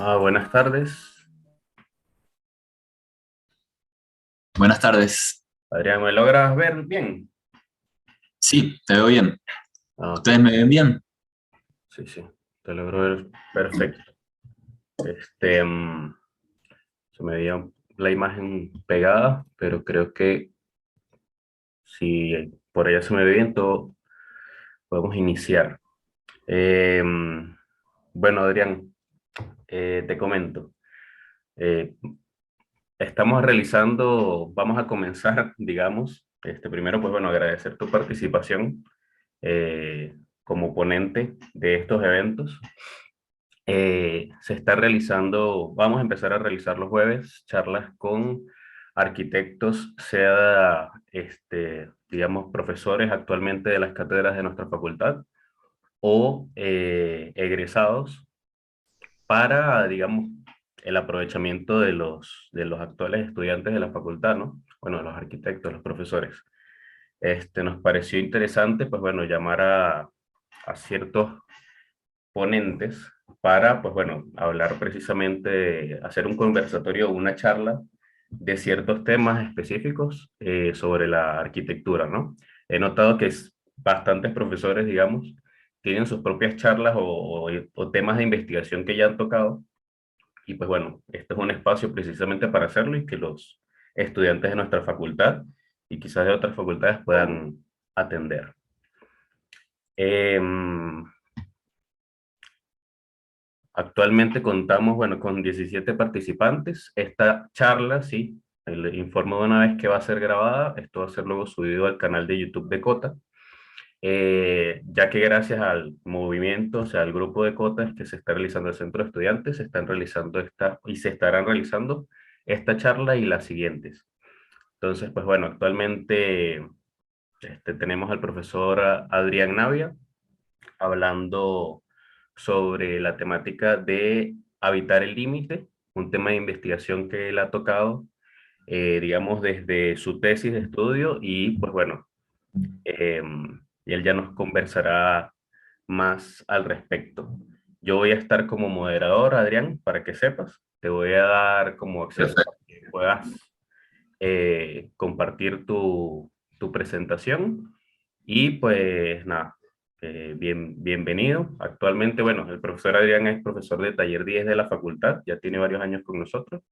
Buenas tardes. Buenas tardes. Adrián, ¿me logras ver bien? Sí, te veo bien. Ok, ¿Ustedes me ven bien? sí, sí, te logro ver perfecto. Este, se me veía la imagen pegada, pero creo que si por allá se me ve bien, todo podemos iniciar. Bueno, Adrián, te comento. Eh, Estamos realizando, vamos a comenzar, digamos, primero, pues bueno, agradecer tu participación como ponente de estos eventos. Se está realizando, vamos a empezar a realizar los jueves charlas con arquitectos, sea, digamos, profesores actualmente de las cátedras de nuestra facultad o egresados para, digamos, el aprovechamiento de los actuales estudiantes de la facultad, ¿no? Bueno, los arquitectos, los profesores. Nos pareció interesante, pues bueno, llamar a ciertos ponentes para, pues bueno, hablar precisamente, hacer un conversatorio, una charla de ciertos temas específicos sobre la arquitectura, ¿no? He notado que bastantes profesores, digamos, tienen sus propias charlas o temas de investigación que ya han tocado y pues bueno, este es un espacio precisamente para hacerlo y que los estudiantes de nuestra facultad y quizás de otras facultades puedan atender. Em, Actualmente contamos, bueno, con 17 participantes. Esta charla, sí, le informo de una vez que va a ser grabada. Esto va a ser luego subido al canal de YouTube de Cota, ya que gracias al movimiento, o sea, al grupo de Cotas que se está realizando el Centro de Estudiantes, se están realizando esta, y se estarán realizando esta charla y las siguientes. Entonces, pues bueno, actualmente tenemos al profesor Adrián Navia hablando sobre la temática de habitar el límite, un tema de investigación que él ha tocado, digamos, desde su tesis de estudio y pues bueno, eh, y él ya nos conversará más al respecto. Yo voy a estar como moderador, Adrián, para que sepas. Te voy a dar como acceso Perfecto. para que puedas compartir tu presentación y pues nada, bienvenido. Actualmente, bueno, el profesor Adrián es profesor de taller 10 de la facultad, ya tiene varios años con nosotros.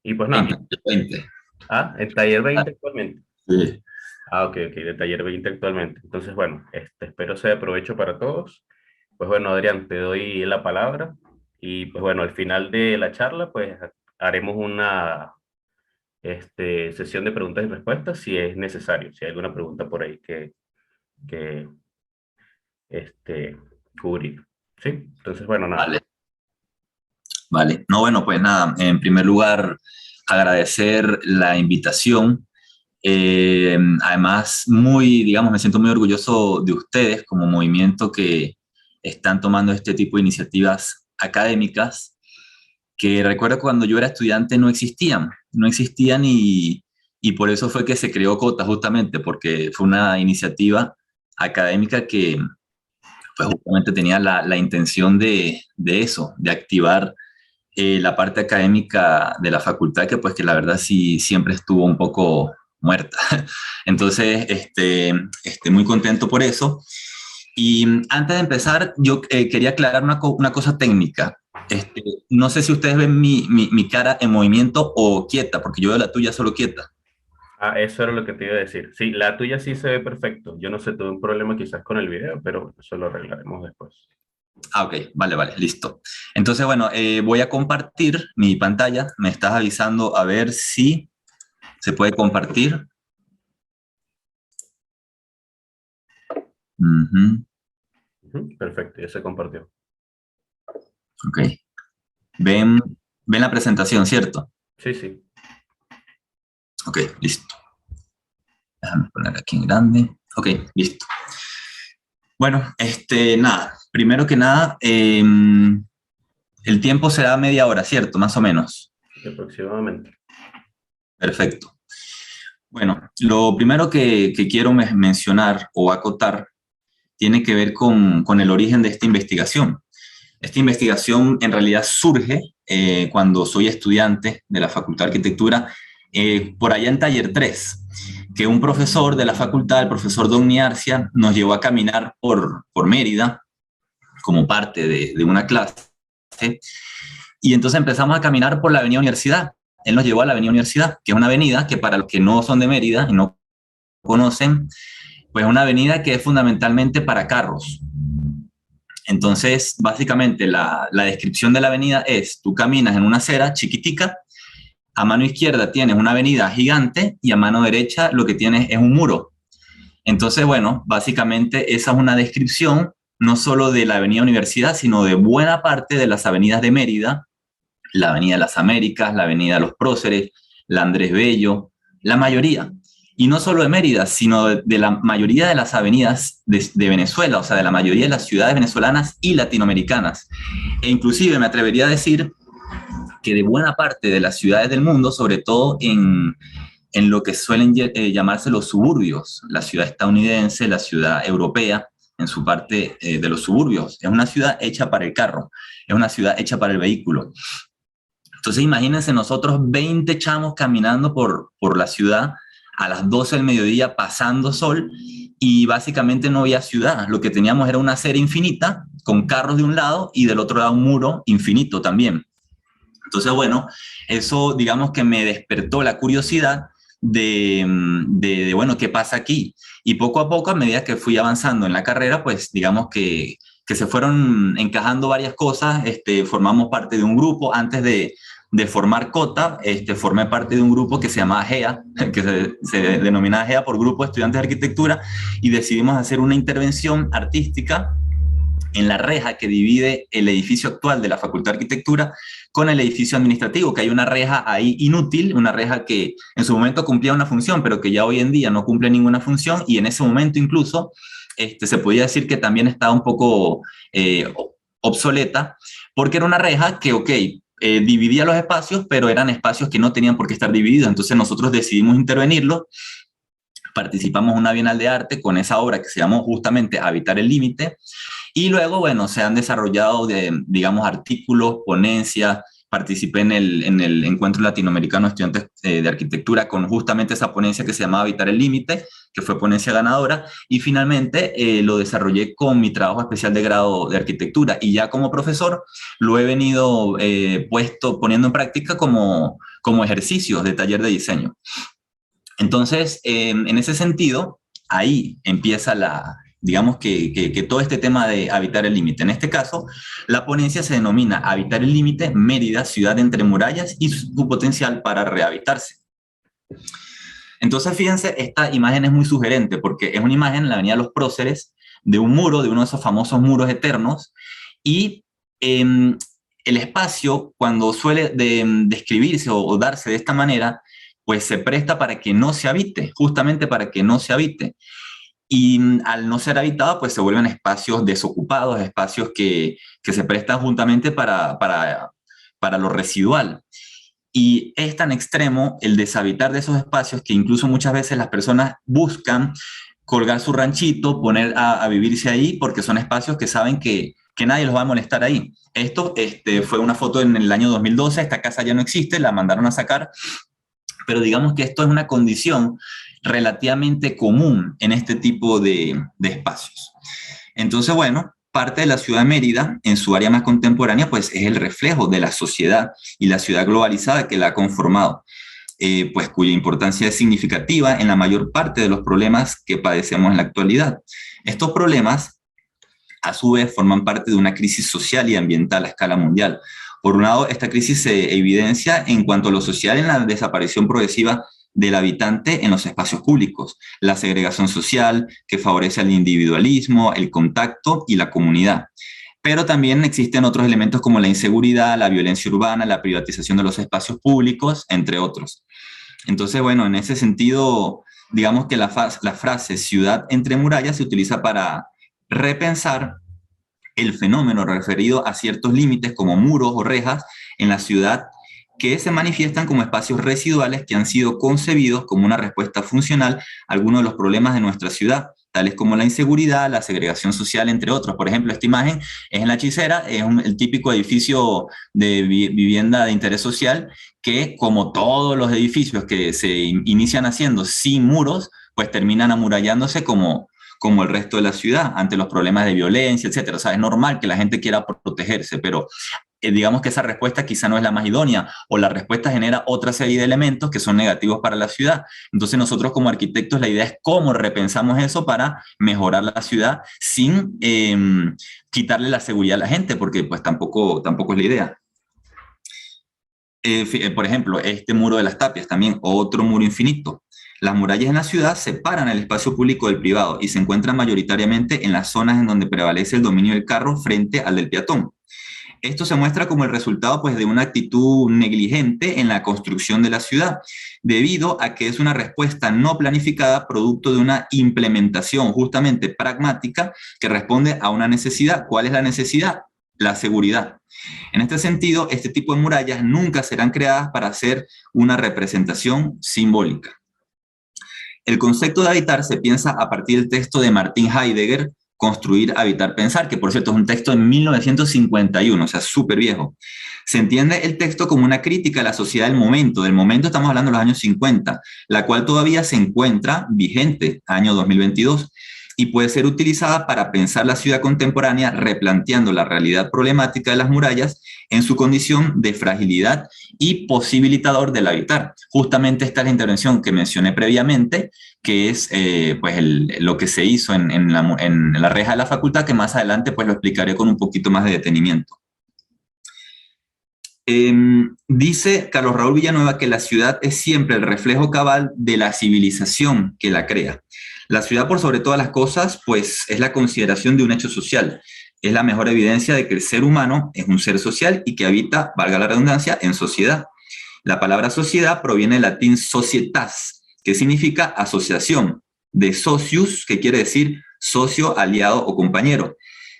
Y pues nada, 20, 20. en taller Ah, 20 actualmente. sí. Ok, ok, de taller 20 actualmente. Entonces, bueno, espero sea de provecho para todos. Pues bueno, Adrián, te doy la palabra y pues bueno, al final de la charla, pues haremos una sesión de preguntas y respuestas si es necesario, si hay alguna pregunta por ahí que este, cubrir. ¿Sí? Entonces, bueno, nada. Vale, vale. No, bueno, pues nada, en primer lugar, agradecer la invitación. Además, digamos, me siento muy orgulloso de ustedes como movimiento que están tomando este tipo de iniciativas académicas que recuerdo que cuando yo era estudiante no existían y por eso fue que se creó COTA justamente, porque fue una iniciativa académica que pues justamente tenía la intención de eso, de activar la parte académica de la facultad, que pues que la verdad sí siempre estuvo un poco muerta. Entonces, muy contento por eso. Y antes de empezar, yo quería aclarar una cosa técnica. No sé si ustedes ven mi cara en movimiento o quieta, porque yo veo la tuya solo quieta. Eso era lo que te iba a decir. Sí, la tuya sí se ve perfecto. Yo no sé, tuve un problema quizás con el video, pero eso lo arreglaremos después. Ah, ok, vale, vale, listo. Entonces, bueno, voy a compartir mi pantalla. Me estás avisando a ver si se puede compartir. Ujú, Ujú, perfecto, ya se compartió. ok. Ven, ven la presentación, ¿cierto? Sí, sí. Ok, listo. Déjame poner aquí en grande. Ok, listo. Bueno, nada. Primero que nada, el tiempo será media hora, ¿cierto? Más o menos. Sí, aproximadamente. Perfecto. Bueno, lo primero que quiero mencionar o acotar tiene que ver con el origen de esta investigación. Esta investigación en realidad surge cuando soy estudiante de la Facultad de Arquitectura, por allá en Taller 3, que un profesor de la facultad, el profesor Don Miarcia, nos llevó a caminar por Mérida como parte de una clase, y entonces empezamos a caminar por la Avenida Universidad. Él nos llevó a la Avenida Universidad, que es una avenida que para los que no son de Mérida y no conocen, pues es una avenida que es fundamentalmente para carros. Entonces, básicamente, la descripción de la avenida es, tú caminas en una acera chiquitica, a mano izquierda tienes una avenida gigante y a mano derecha lo que tienes es un muro. Entonces, bueno, básicamente esa es una descripción no solo de la Avenida Universidad, sino de buena parte de las avenidas de Mérida, la Avenida de las Américas, la Avenida de los Próceres, la Andrés Bello, la mayoría. Y no solo de Mérida, sino de la mayoría de las avenidas de Venezuela, o sea, de la mayoría de las ciudades venezolanas y latinoamericanas. E inclusive me atrevería a decir que de buena parte de las ciudades del mundo, sobre todo en lo que suelen llamarse los suburbios, la ciudad estadounidense, la ciudad europea, en su parte de los suburbios. Es una ciudad hecha para el carro, es una ciudad hecha para el vehículo. Entonces imagínense nosotros 20 chamos caminando por la ciudad a las 12 del mediodía pasando sol y básicamente no había ciudad. Lo que teníamos era una acera infinita con carros de un lado y del otro lado un muro infinito también. Entonces, bueno, eso digamos que me despertó la curiosidad de bueno, ¿qué pasa aquí? Y poco a poco, a medida que fui avanzando en la carrera, pues digamos que se fueron encajando varias cosas. Formamos parte de un grupo. Antes de formar COTA, formé parte de un grupo que se llama GEA, que se denomina GEA por Grupo de Estudiantes de Arquitectura, y decidimos hacer una intervención artística en la reja que divide el edificio actual de la Facultad de Arquitectura con el edificio administrativo, que hay una reja ahí inútil, una reja que en su momento cumplía una función, pero que ya hoy en día no cumple ninguna función, y en ese momento incluso se podía decir que también estaba un poco obsoleta, porque era una reja que, dividía los espacios, pero eran espacios que no tenían por qué estar divididos. Entonces nosotros decidimos intervenirlo, participamos en una Bienal de Arte con esa obra que se llamó justamente Habitar el Límite, y luego, bueno, se han desarrollado, digamos, artículos, ponencias. Participé en el Encuentro Latinoamericano de Estudiantes de Arquitectura con justamente esa ponencia que se llamaba Habitar el Límite, que fue ponencia ganadora, y finalmente lo desarrollé con mi trabajo especial de grado de arquitectura, y ya como profesor lo he venido poniendo en práctica como ejercicios de taller de diseño. Entonces, en ese sentido, ahí empieza digamos que todo este tema de habitar el límite. En este caso, la ponencia se denomina Habitar el Límite, Mérida, ciudad entre murallas y su potencial para rehabitarse. Entonces, fíjense, esta imagen es muy sugerente porque es una imagen en la Avenida Los Próceres de un muro, de uno de esos famosos muros eternos, y el espacio, cuando suele describirse o darse de esta manera, pues se presta para que no se habite, justamente para que no se habite. Y al no ser habitado, pues se vuelven espacios desocupados, espacios que se prestan juntamente para lo residual. Y es tan extremo el deshabitar de esos espacios que incluso muchas veces las personas buscan colgar su ranchito, poner a vivirse ahí, porque son espacios que saben que nadie los va a molestar ahí. Esto fue una foto en el año 2012, esta casa ya no existe, la mandaron a sacar, pero digamos que esto es una condición relativamente común en este tipo de espacios. Entonces, bueno, parte de la ciudad de Mérida, en su área más contemporánea, pues es el reflejo de la sociedad y la ciudad globalizada que la ha conformado, pues cuya importancia es significativa en la mayor parte de los problemas que padecemos en la actualidad. Estos problemas, a su vez, forman parte de una crisis social y ambiental a escala mundial. Por un lado, esta crisis se evidencia en cuanto a lo social en la desaparición progresiva del habitante en los espacios públicos, la segregación social que favorece el individualismo, el contacto y la comunidad. Pero también existen otros elementos como la inseguridad, la violencia urbana, la privatización de los espacios públicos, entre otros. Entonces, bueno, en ese sentido, digamos que la frase ciudad entre murallas se utiliza para repensar el fenómeno referido a ciertos límites como muros o rejas en la ciudad que se manifiestan como espacios residuales que han sido concebidos como una respuesta funcional a algunos de los problemas de nuestra ciudad, tales como la inseguridad, la segregación social, entre otros. Por ejemplo, esta imagen es en La Hechicera, es el típico edificio de vivienda de interés social que, como todos los edificios que se inician haciendo sin muros, pues terminan amurallándose como el resto de la ciudad ante los problemas de violencia, etcétera. O sea, es normal que la gente quiera protegerse, pero digamos que esa respuesta quizá no es la más idónea, o la respuesta genera otra serie de elementos que son negativos para la ciudad. Entonces nosotros como arquitectos la idea es cómo repensamos eso para mejorar la ciudad sin quitarle la seguridad a la gente, porque pues tampoco es la idea. Por ejemplo, este muro de las Tapias, también otro muro infinito. Las murallas en la ciudad separan el espacio público del privado y se encuentran mayoritariamente en las zonas en donde prevalece el dominio del carro frente al del peatón. Esto se muestra como el resultado pues, de una actitud negligente en la construcción de la ciudad, debido a que es una respuesta no planificada producto de una implementación justamente pragmática que responde a una necesidad. ¿Cuál es la necesidad? La seguridad. En este sentido, este tipo de murallas nunca serán creadas para hacer una representación simbólica. El concepto de habitar se piensa a partir del texto de Martin Heidegger, Construir, Habitar, Pensar, que por cierto es un texto de 1951, o sea, súper viejo. Se entiende el texto como una crítica a la sociedad del momento estamos hablando de los años 50, la cual todavía se encuentra vigente, año 2022, y puede ser utilizada para pensar la ciudad contemporánea replanteando la realidad problemática de las murallas en su condición de fragilidad y posibilitador del habitar. Justamente esta es la intervención que mencioné previamente, que es pues lo que se hizo en la reja de la facultad, que más adelante pues lo explicaré con un poquito más de detenimiento. Dice Carlos Raúl Villanueva que la ciudad es siempre el reflejo cabal de la civilización que la crea. La ciudad, por sobre todas las cosas, pues es la consideración de un hecho social. Es la mejor evidencia de que el ser humano es un ser social y que habita, valga la redundancia, en sociedad. La palabra sociedad proviene del latín societas, que significa asociación, de socius, que quiere decir socio, aliado o compañero.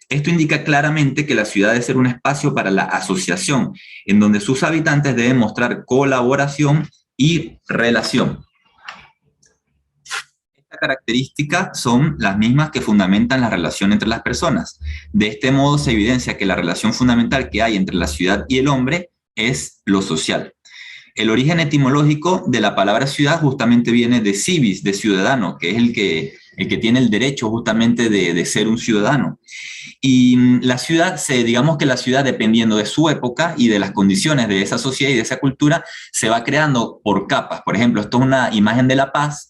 Esto indica claramente que la ciudad debe ser un espacio para la asociación, en donde sus habitantes deben mostrar colaboración y relación. Estas características son las mismas que fundamentan la relación entre las personas. De este modo se evidencia que la relación fundamental que hay entre la ciudad y el hombre es lo social. El origen etimológico de la palabra ciudad justamente viene de civis, de ciudadano, que es el que tiene el derecho justamente de ser un ciudadano. Y la ciudad, digamos que la ciudad, dependiendo de su época y de las condiciones de esa sociedad y de esa cultura, se va creando por capas. Por ejemplo, esto es una imagen de La Paz,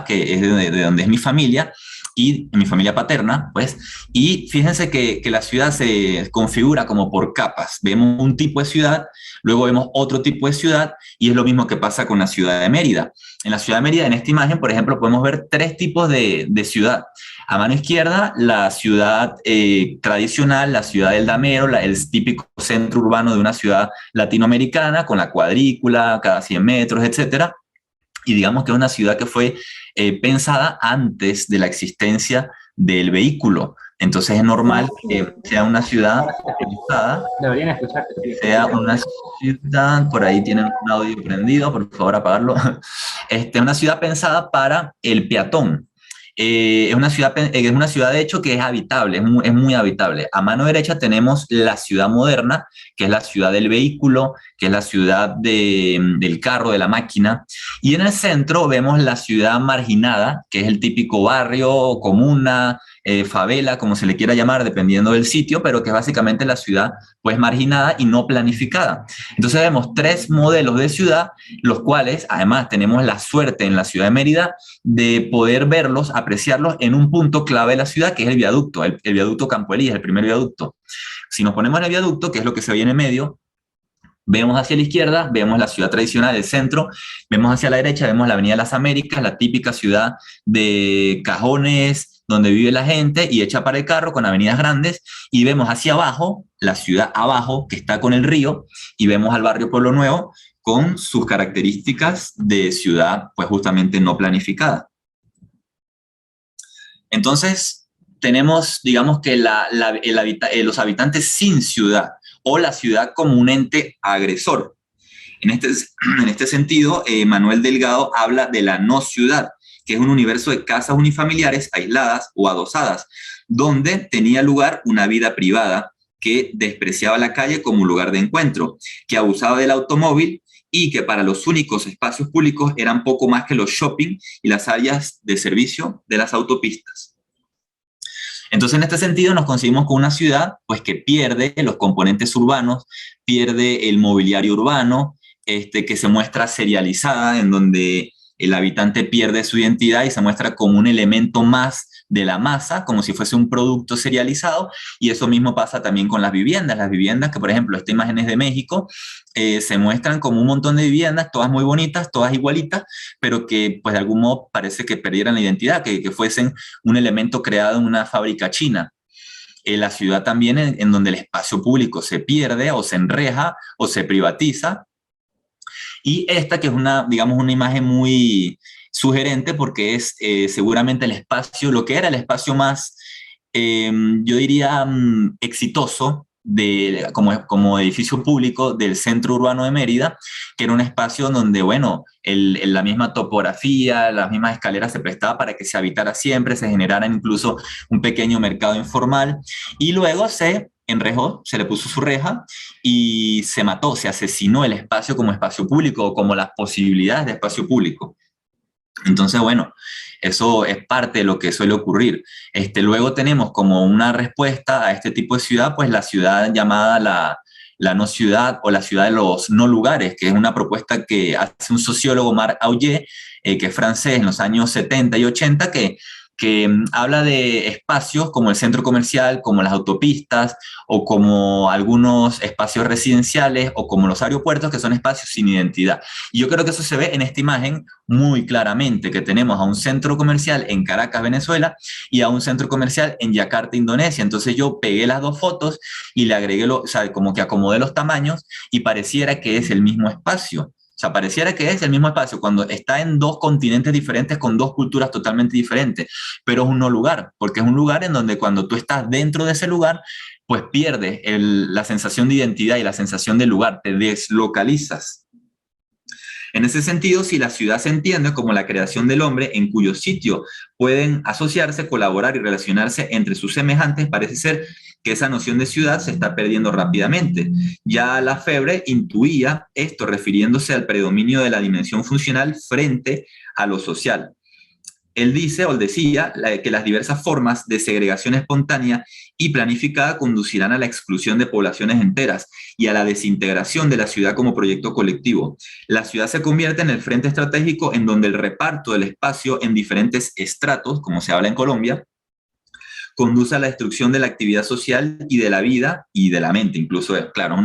que es de donde es mi familia, y mi familia paterna, pues, y fíjense que la ciudad se configura como por capas. Vemos un tipo de ciudad, luego vemos otro tipo de ciudad, y es lo mismo que pasa con la ciudad de Mérida. En la ciudad de Mérida, en esta imagen, por ejemplo, podemos ver tres tipos de ciudad. A mano izquierda, la ciudad tradicional, la ciudad del damero, el típico centro urbano de una ciudad latinoamericana, con la cuadrícula, cada 100 metros, etcétera. Y digamos que es una ciudad que fue pensada antes de la existencia del vehículo. Entonces es normal que sea una ciudad pensada, sea una ciudad, por ahí tienen un audio prendido, por favor apagarlo, una ciudad pensada para el peatón. Es una ciudad de hecho que es habitable, es muy habitable. A mano derecha tenemos la ciudad moderna, que es la ciudad del vehículo, que es la ciudad del carro, de la máquina. Y en el centro vemos la ciudad marginada, que es el típico barrio, comuna, favela, como se le quiera llamar, dependiendo del sitio, pero que es básicamente la ciudad pues marginada y no planificada. Entonces vemos tres modelos de ciudad, los cuales además tenemos la suerte en la ciudad de Mérida de poder verlos, apreciarlos en un punto clave de la ciudad, que es el viaducto, el viaducto Campo Elías, el primer viaducto. Si nos ponemos en el viaducto, que es lo que se ve en el medio, vemos hacia la izquierda, vemos la ciudad tradicional del centro, vemos hacia la derecha, vemos la Avenida Las Américas, la típica ciudad de cajones, donde vive la gente y hecha para el carro, con avenidas grandes, y vemos hacia abajo, la ciudad abajo, que está con el río, y vemos al barrio Pueblo Nuevo, con sus características de ciudad, pues justamente no planificada. Entonces, tenemos, digamos que los habitantes sin ciudad, o la ciudad como un ente agresor. En este sentido, Manuel Delgado habla de la no ciudad, que es un universo de casas unifamiliares aisladas o adosadas, donde tenía lugar una vida privada que despreciaba la calle como un lugar de encuentro, que abusaba del automóvil y que para los únicos espacios públicos eran poco más que los shopping y las áreas de servicio de las autopistas. Entonces, en este sentido, nos conseguimos con una ciudad pues, que pierde los componentes urbanos, pierde el mobiliario urbano, que se muestra serializada, en donde el habitante pierde su identidad y se muestra como un elemento más de la masa, como si fuese un producto serializado, y eso mismo pasa también con las viviendas que por ejemplo, esta imagen es de México, se muestran como un montón de viviendas, todas muy bonitas, todas igualitas, pero que pues de algún modo parece que perdieran la identidad, que fuesen un elemento creado en una fábrica china. La ciudad también en donde el espacio público se pierde o se enreja o se privatiza, y esta que es una, digamos, una imagen muy sugerente porque es seguramente el espacio, lo que era el espacio más, yo diría, exitoso como edificio público del centro urbano de Mérida, que era un espacio donde, bueno, la misma topografía, las mismas escaleras se prestaba para que se habitara siempre, se generara incluso un pequeño mercado informal, y luego se enrejó, se le puso su reja y se mató, se asesinó el espacio como espacio público o como las posibilidades de espacio público. Entonces, bueno, eso es parte de lo que suele ocurrir. Luego tenemos como una respuesta a este tipo de ciudad, pues la ciudad llamada la no ciudad o la ciudad de los no lugares, que es una propuesta que hace un sociólogo, Marc Augé, que es francés en los años 70 y 80, que habla de espacios como el centro comercial, como las autopistas, o como algunos espacios residenciales, o como los aeropuertos, que son espacios sin identidad. Y yo creo que eso se ve en esta imagen muy claramente, que tenemos a un centro comercial en Caracas, Venezuela, y a un centro comercial en Yakarta, Indonesia. Entonces yo pegué las dos fotos y le agregué, o sea, como que acomodé los tamaños y pareciera que es el mismo espacio. O sea, pareciera que es el mismo espacio cuando está en dos continentes diferentes con dos culturas totalmente diferentes, pero es un no lugar, porque es un lugar en donde cuando tú estás dentro de ese lugar, pues pierdes la sensación de identidad y la sensación de lugar, te deslocalizas. En ese sentido, si la ciudad se entiende como la creación del hombre en cuyo sitio pueden asociarse, colaborar y relacionarse entre sus semejantes, parece ser que esa noción de ciudad se está perdiendo rápidamente. Ya Lafebvre intuía esto refiriéndose al predominio de la dimensión funcional frente a lo social. Él dice o decía que las diversas formas de segregación espontánea y planificada conducirán a la exclusión de poblaciones enteras y a la desintegración de la ciudad como proyecto colectivo. La ciudad se convierte en el frente estratégico en donde el reparto del espacio en diferentes estratos, como se habla en Colombia, conduce a la destrucción de la actividad social y de la vida y de la mente. Incluso, claro,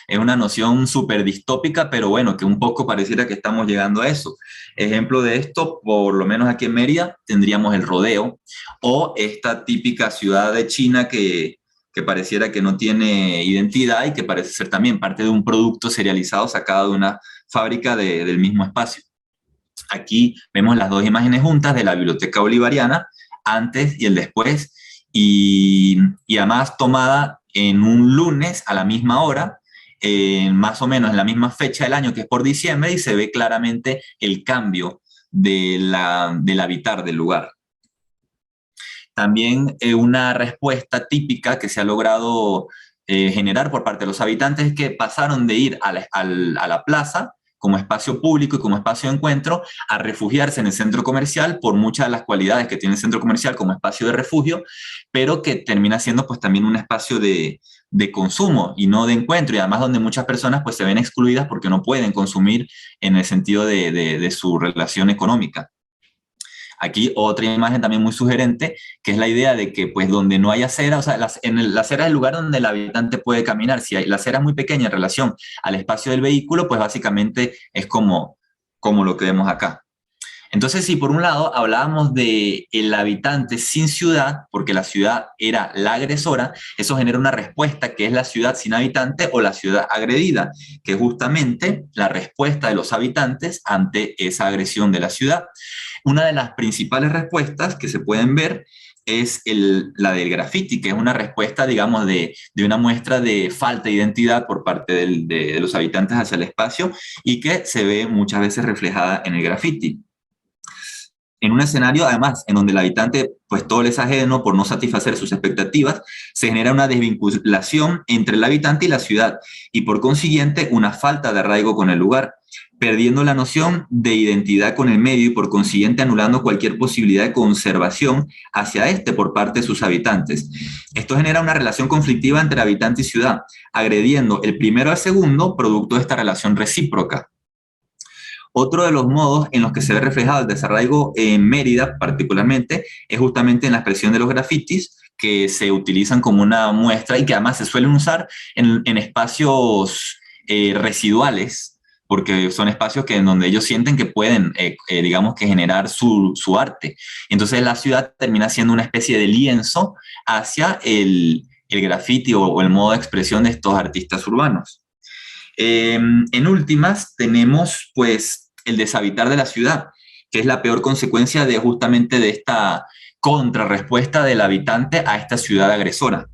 es una noción súper distópica, pero bueno, que un poco pareciera que estamos llegando a eso. Ejemplo de esto, por lo menos aquí en Mérida, tendríamos el Rodeo o esta típica ciudad de China que pareciera que no tiene identidad y que parece ser también parte de un producto serializado sacado de una fábrica del mismo espacio. Aquí vemos las dos imágenes juntas de la Biblioteca Bolivariana, antes y el después, y además tomada en un lunes a la misma hora, más o menos en la misma fecha del año, que es por diciembre, y se ve claramente el cambio del habitar del lugar. También una respuesta típica que se ha logrado generar por parte de los habitantes es que pasaron de ir a la plaza como espacio público y como espacio de encuentro, a refugiarse en el centro comercial por muchas de las cualidades que tiene el centro comercial como espacio de refugio, pero que termina siendo pues también un espacio de consumo y no de encuentro, y además donde muchas personas pues se ven excluidas porque no pueden consumir en el sentido de su relación económica. Aquí otra imagen también muy sugerente, que es la idea de que pues donde no hay acera, o sea, la acera es el lugar donde el habitante puede caminar. Si la acera es muy pequeña en relación al espacio del vehículo, pues básicamente es como lo que vemos acá. Entonces, si por un lado hablábamos de el habitante sin ciudad, porque la ciudad era la agresora, eso genera una respuesta que es la ciudad sin habitante o la ciudad agredida, que es justamente la respuesta de los habitantes ante esa agresión de la ciudad. Una de las principales respuestas que se pueden ver es la del graffiti, que es una respuesta, digamos, de una muestra de falta de identidad por parte de los habitantes hacia el espacio y que se ve muchas veces reflejada en el graffiti. En un escenario, además, en donde el habitante, pues todo le es ajeno por no satisfacer sus expectativas, se genera una desvinculación entre el habitante y la ciudad, y por consiguiente una falta de arraigo con el lugar, perdiendo la noción de identidad con el medio y por consiguiente anulando cualquier posibilidad de conservación hacia este por parte de sus habitantes. Esto genera una relación conflictiva entre habitante y ciudad, agrediendo el primero al segundo producto de esta relación recíproca. Otro de los modos en los que se ve reflejado el desarraigo en Mérida, particularmente, es justamente en la expresión de los grafitis, que se utilizan como una muestra y que además se suelen usar en espacios residuales, porque son espacios que en donde ellos sienten que pueden, digamos, que generar su arte. Entonces la ciudad termina siendo una especie de lienzo hacia el graffiti o el modo de expresión de estos artistas urbanos. En últimas, tenemos pues el deshabitar de la ciudad, que es la peor consecuencia de justamente de esta contrarrespuesta del habitante a esta ciudad agresora.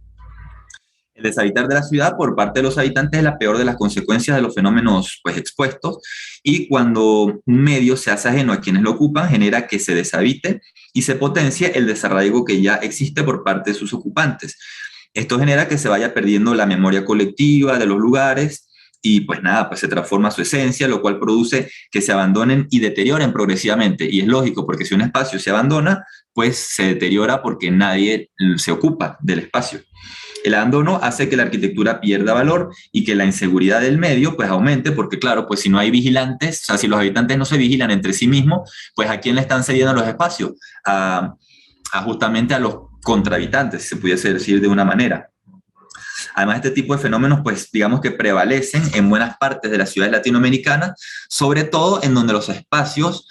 El deshabitar de la ciudad por parte de los habitantes es la peor de las consecuencias de los fenómenos pues, expuestos, y cuando un medio se hace ajeno a quienes lo ocupan, genera que se deshabite y se potencia el desarraigo que ya existe por parte de sus ocupantes. Esto genera que se vaya perdiendo la memoria colectiva de los lugares y pues nada, pues se transforma su esencia, lo cual produce que se abandonen y deterioren progresivamente. Y es lógico, porque si un espacio se abandona, pues se deteriora porque nadie se ocupa del espacio. El abandono hace que la arquitectura pierda valor y que la inseguridad del medio pues aumente, porque claro, pues si no hay vigilantes, o sea, si los habitantes no se vigilan entre sí mismos, pues ¿a quién le están cediendo los espacios? Justamente a los contrahabitantes, si se pudiese decir de una manera. Además, este tipo de fenómenos, pues digamos que prevalecen en buenas partes de las ciudades latinoamericanas, sobre todo en donde los espacios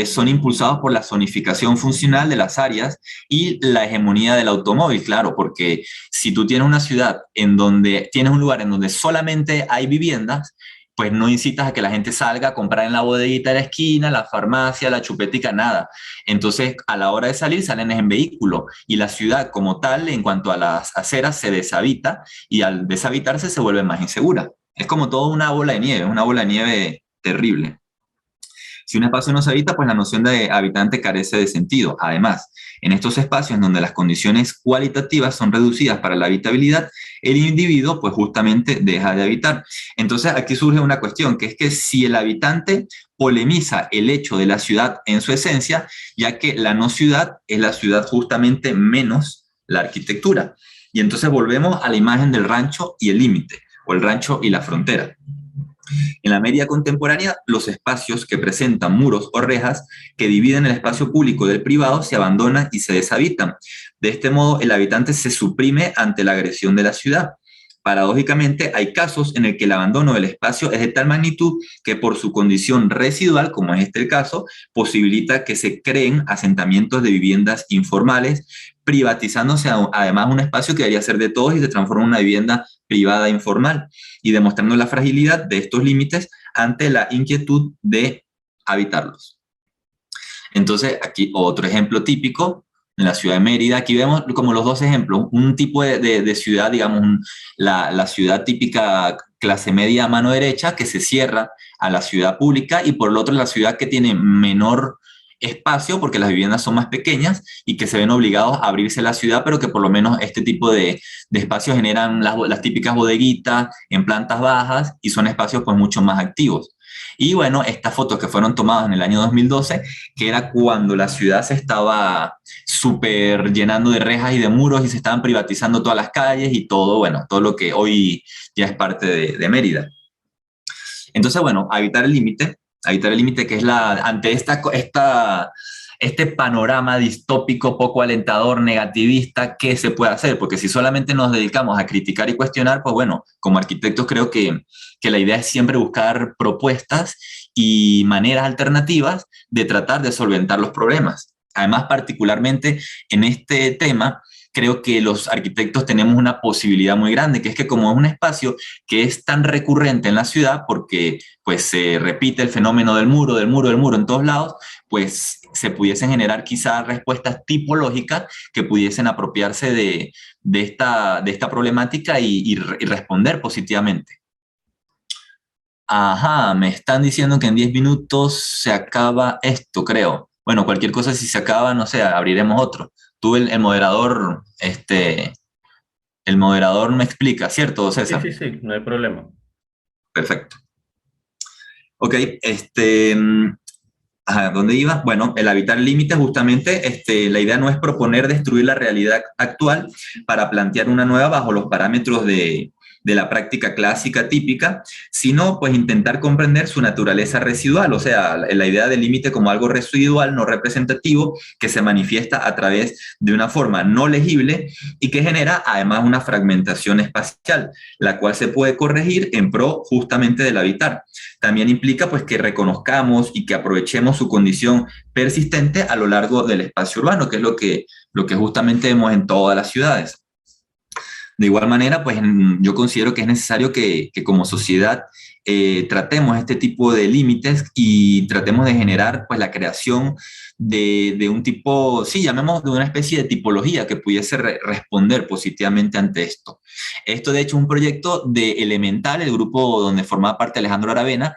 son impulsados por la zonificación funcional de las áreas y la hegemonía del automóvil, claro, porque si tú tienes una ciudad en donde tienes un lugar en donde solamente hay viviendas, pues no incitas a que la gente salga a comprar en la bodeguita de la esquina, la farmacia, la chupetica, nada. Entonces, a la hora de salir, salen en vehículo y la ciudad como tal, en cuanto a las aceras, se deshabita y al deshabitarse se vuelve más insegura. Es como toda una bola de nieve, una bola de nieve terrible. Si un espacio no se habita, pues la noción de habitante carece de sentido. Además, en estos espacios donde las condiciones cualitativas son reducidas para la habitabilidad, el individuo pues justamente deja de habitar. Entonces aquí surge una cuestión, que es que si el habitante polemiza el hecho de la ciudad en su esencia, ya que la no ciudad es la ciudad justamente menos la arquitectura. Y entonces volvemos a la imagen del rancho y el límite, o el rancho y la frontera. En la Mérida contemporánea, los espacios que presentan muros o rejas que dividen el espacio público del privado se abandonan y se deshabitan. De este modo, el habitante se suprime ante la agresión de la ciudad. Paradójicamente, hay casos en el que el abandono del espacio es de tal magnitud que por su condición residual, como es este el caso, posibilita que se creen asentamientos de viviendas informales, privatizándose además un espacio que debería ser de todos y se transforma en una vivienda privada informal, y demostrando la fragilidad de estos límites ante la inquietud de habitarlos. Entonces, aquí otro ejemplo típico, en la ciudad de Mérida, aquí vemos como los dos ejemplos, un tipo de ciudad, digamos, la ciudad típica clase media a mano derecha, que se cierra a la ciudad pública, y por el otro la ciudad que tiene menor espacio porque las viviendas son más pequeñas y que se ven obligados a abrirse la ciudad, pero que por lo menos este tipo de espacios generan las típicas bodeguitas en plantas bajas y son espacios pues mucho más activos. Y bueno, estas fotos que fueron tomadas en el año 2012, que era cuando la ciudad se estaba súper llenando de rejas y de muros y se estaban privatizando todas las calles y todo, bueno, todo lo que hoy ya es parte de Mérida. Entonces, bueno, habitar el límite, que es ante este panorama distópico, poco alentador, negativista, ¿qué se puede hacer? Porque si solamente nos dedicamos a criticar y cuestionar, pues bueno, como arquitectos creo que la idea es siempre buscar propuestas y maneras alternativas de tratar de solventar los problemas. Además, particularmente en este tema, creo que los arquitectos tenemos una posibilidad muy grande, que es que como es un espacio que es tan recurrente en la ciudad, porque pues se repite el fenómeno del muro en todos lados, pues se pudiesen generar quizás respuestas tipológicas que pudiesen apropiarse de esta problemática y responder positivamente. Ajá, me están diciendo que en 10 minutos se acaba esto, creo. bueno, cualquier cosa si se acaba, no sé, abriremos otro. Tú, el moderador me explica, ¿cierto, Sí, César? sí, sí, no hay problema. Perfecto. Ok, ajá, ¿dónde iba? Bueno, el habitar límites, justamente, la idea no es proponer destruir la realidad actual para plantear una nueva bajo los parámetros de la práctica clásica típica, sino pues intentar comprender su naturaleza residual, o sea, la idea del límite como algo residual, no representativo, que se manifiesta a través de una forma no legible y que genera además una fragmentación espacial, la cual se puede corregir en pro justamente del habitar. También implica pues que reconozcamos y que aprovechemos su condición persistente a lo largo del espacio urbano, que es lo que justamente vemos en todas las ciudades. De igual manera, pues yo considero que es necesario que como sociedad tratemos este tipo de límites y tratemos de generar pues la creación de un tipo, sí, llamemos de una especie de tipología que pudiese responder positivamente ante esto. Esto de hecho es un proyecto de Elemental, el grupo donde formaba parte Alejandro Aravena,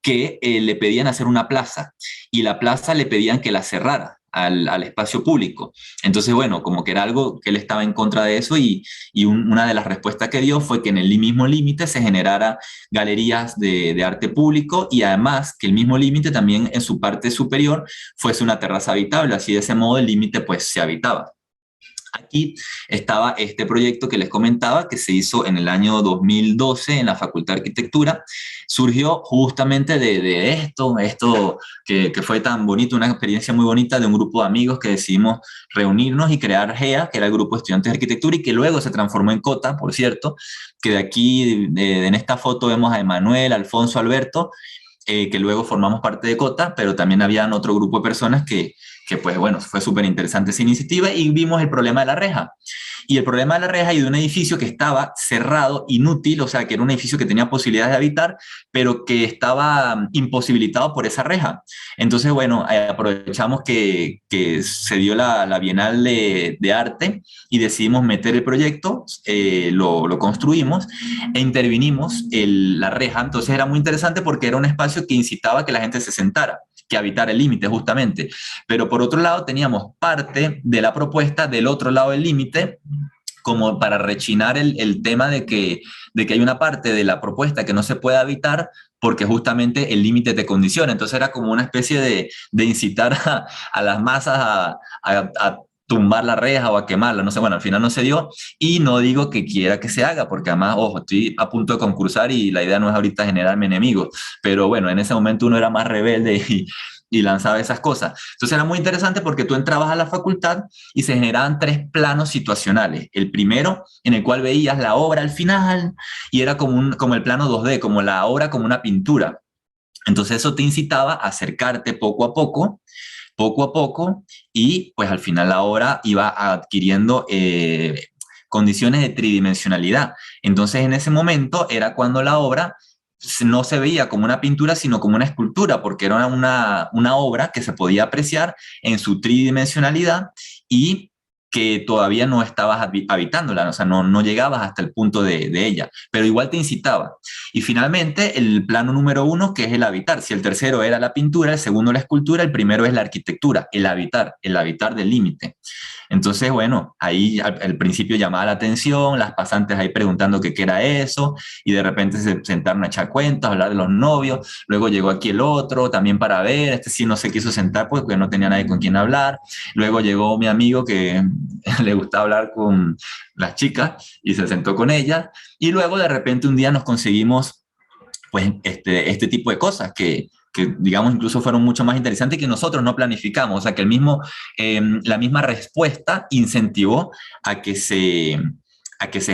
que le pedían hacer una plaza y la plaza le pedían que la cerrara al espacio público. Entonces, bueno, como que era algo que él estaba en contra de eso y una de las respuestas que dio fue que en el mismo límite se generara galerías de arte público y además que el mismo límite también en su parte superior fuese una terraza habitable, así de ese modo el límite pues se habitaba. Aquí estaba este proyecto que les comentaba, que se hizo en el año 2012 en la Facultad de Arquitectura. Surgió justamente de esto que fue tan bonito, una experiencia muy bonita de un grupo de amigos que decidimos reunirnos y crear GEA, que era el Grupo de Estudiantes de Arquitectura, y que luego se transformó en COTA, por cierto, que de aquí, en esta foto vemos a Emanuel, Alfonso, Alberto, que luego formamos parte de COTA, pero también habían otro grupo de personas que pues bueno, fue súper interesante esa iniciativa y vimos el problema de la reja. Y el problema de la reja y de un edificio que estaba cerrado, inútil, o sea, que era un edificio que tenía posibilidades de habitar, pero que estaba imposibilitado por esa reja. Entonces, bueno, aprovechamos que se dio la Bienal de Arte y decidimos meter el proyecto, lo construimos e intervinimos la reja. Entonces era muy interesante porque era un espacio que incitaba a que la gente se sentara, que habitara el límite justamente. Pero por otro lado teníamos parte de la propuesta del otro lado del límite, como para rechinar el tema de que hay una parte de la propuesta que no se puede habitar porque justamente el límite te condiciona. Entonces era como una especie de incitar a las masas a tumbar la reja o a quemarla, no sé, bueno, al final no se dio y no digo que quiera que se haga, porque además, ojo, estoy a punto de concursar y la idea no es ahorita generarme enemigos, pero bueno, en ese momento uno era más rebelde y lanzaba esas cosas. Entonces era muy interesante porque tú entrabas a la facultad y se generaban tres planos situacionales. El primero, en el cual veías la obra al final y era como el plano 2D, como la obra como una pintura. Entonces eso te incitaba a acercarte poco a poco, y pues al final la obra iba adquiriendo condiciones de tridimensionalidad. Entonces en ese momento era cuando la obra no se veía como una pintura, sino como una escultura, porque era una obra que se podía apreciar en su tridimensionalidad y que todavía no estabas habitándola, o sea, no llegabas hasta el punto de ella, pero igual te incitaba. Y finalmente, el plano número 1, que es el habitar. Si el tercero era la pintura, el segundo la escultura, el primero es la arquitectura, el habitar del límite. Entonces, bueno, ahí al principio llamaba la atención, las pasantes ahí preguntando qué era eso, y de repente se sentaron a echar cuentas, a hablar de los novios, luego llegó aquí el otro también para ver, este sí no se quiso sentar porque no tenía nadie con quien hablar, luego llegó mi amigo que le gustaba hablar con las chicas y se sentó con ellas, y luego de repente un día nos conseguimos pues este tipo de cosas que digamos incluso fueron mucho más interesantes que nosotros no planificamos, o sea que la misma respuesta incentivó a que se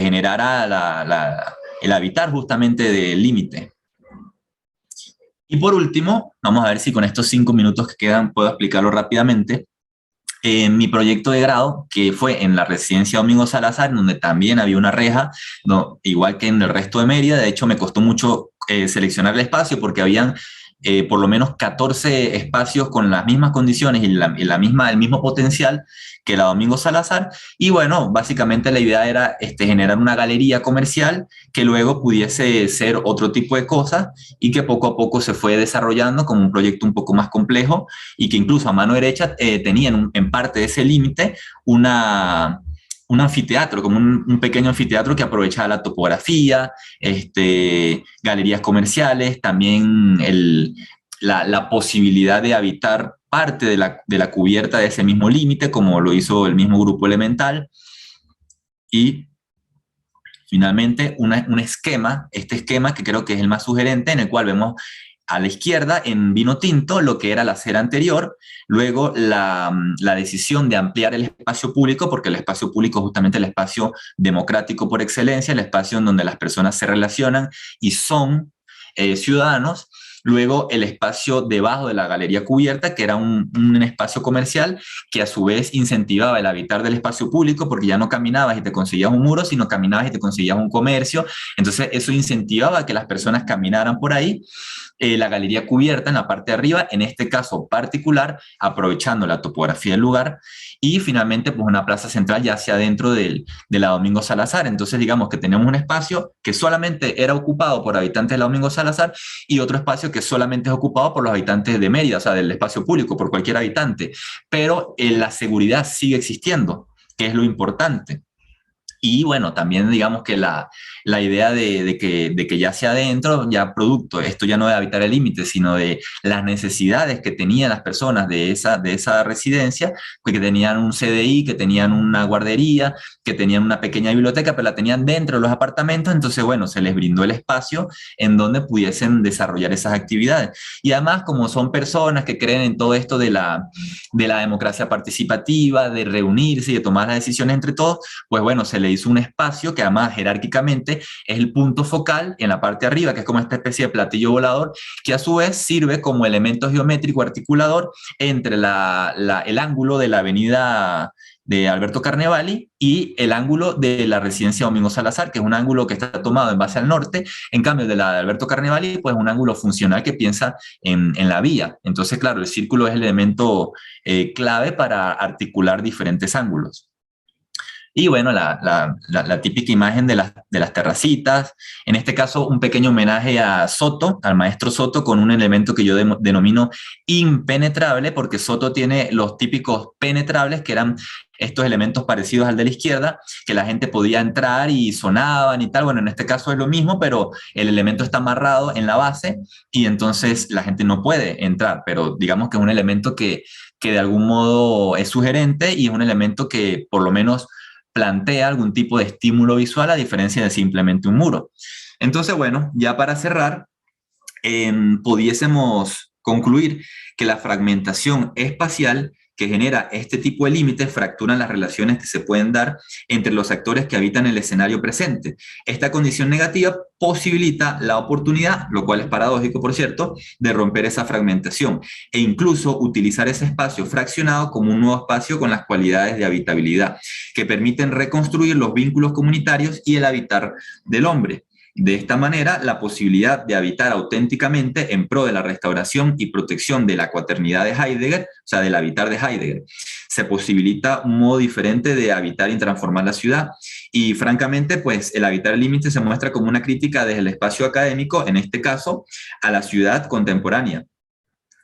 generara el habitar justamente del límite. Y por último, vamos a ver si con estos 5 minutos que quedan puedo explicarlo rápidamente. Mi proyecto de grado, que fue en la residencia Domingo Salazar, donde también había una reja, no, igual que en el resto de Mérida. De hecho, me costó mucho seleccionar el espacio porque habían por lo menos 14 espacios con las mismas condiciones y el mismo potencial que la Domingo Salazar. Y bueno, básicamente la idea era generar una galería comercial que luego pudiese ser otro tipo de cosas y que poco a poco se fue desarrollando como un proyecto un poco más complejo y que incluso a mano derecha tenían en parte de ese límite un anfiteatro, como un pequeño anfiteatro que aprovechaba la topografía, galerías comerciales, también la posibilidad de habitar parte de la cubierta de ese mismo límite, como lo hizo el mismo Grupo Elemental. Y finalmente un esquema, este esquema que creo que es el más sugerente, en el cual vemos a la izquierda en vino tinto lo que era la acera anterior, luego la decisión de ampliar el espacio público, porque el espacio público es justamente el espacio democrático por excelencia, el espacio en donde las personas se relacionan y son ciudadanos. Luego el espacio debajo de la galería cubierta, que era un espacio comercial que a su vez incentivaba el habitar del espacio público, porque ya no caminabas y te conseguías un muro, sino caminabas y te conseguías un comercio. Entonces eso incentivaba que las personas caminaran por ahí. La galería cubierta en la parte de arriba, en este caso particular, aprovechando la topografía del lugar, y finalmente pues una plaza central ya hacia adentro de la Domingo Salazar. Entonces digamos que tenemos un espacio que solamente era ocupado por habitantes de la Domingo Salazar y otro espacio que solamente es ocupado por los habitantes de Mérida, o sea, del espacio público, por cualquier habitante, pero la seguridad sigue existiendo, que es lo importante. Y bueno, también digamos que la idea de que ya sea adentro, ya producto, esto ya no de habitar el límite, sino de las necesidades que tenían las personas de esa residencia, que tenían un CDI, que tenían una guardería, que tenían una pequeña biblioteca, pero la tenían dentro de los apartamentos. Entonces bueno, se les brindó el espacio en donde pudiesen desarrollar esas actividades. Y además, como son personas que creen en todo esto de la democracia participativa, de reunirse y de tomar las decisiones entre todos, pues bueno, se le hizo un espacio que además jerárquicamente es el punto focal en la parte de arriba, que es como esta especie de platillo volador, que a su vez sirve como elemento geométrico articulador entre el ángulo de la avenida de Alberto Carnevali y el ángulo de la residencia Domingo Salazar, que es un ángulo que está tomado en base al norte. En cambio, de la de Alberto Carnevali, pues un ángulo funcional que piensa en la vía. Entonces, claro, el círculo es el elemento clave para articular diferentes ángulos. Y bueno, la típica imagen de las terracitas, en este caso un pequeño homenaje a Soto, al maestro Soto, con un elemento que yo denomino impenetrable, porque Soto tiene los típicos penetrables, que eran estos elementos parecidos al de la izquierda, que la gente podía entrar y sonaban y tal. Bueno, en este caso es lo mismo, pero el elemento está amarrado en la base y entonces la gente no puede entrar, pero digamos que es un elemento que de algún modo es sugerente y es un elemento que por lo menos plantea algún tipo de estímulo visual a diferencia de simplemente un muro. Entonces, bueno, ya para cerrar, pudiésemos concluir que la fragmentación espacial que genera este tipo de límites fracturan las relaciones que se pueden dar entre los actores que habitan el escenario presente. Esta condición negativa posibilita la oportunidad, lo cual es paradójico, por cierto, de romper esa fragmentación e incluso utilizar ese espacio fraccionado como un nuevo espacio con las cualidades de habitabilidad que permiten reconstruir los vínculos comunitarios y el habitar del hombre. De esta manera, la posibilidad de habitar auténticamente en pro de la restauración y protección de la cuaternidad de Heidegger, o sea, del habitar de Heidegger, se posibilita un modo diferente de habitar y transformar la ciudad. Y francamente, pues el habitar el límite se muestra como una crítica desde el espacio académico, en este caso, a la ciudad contemporánea.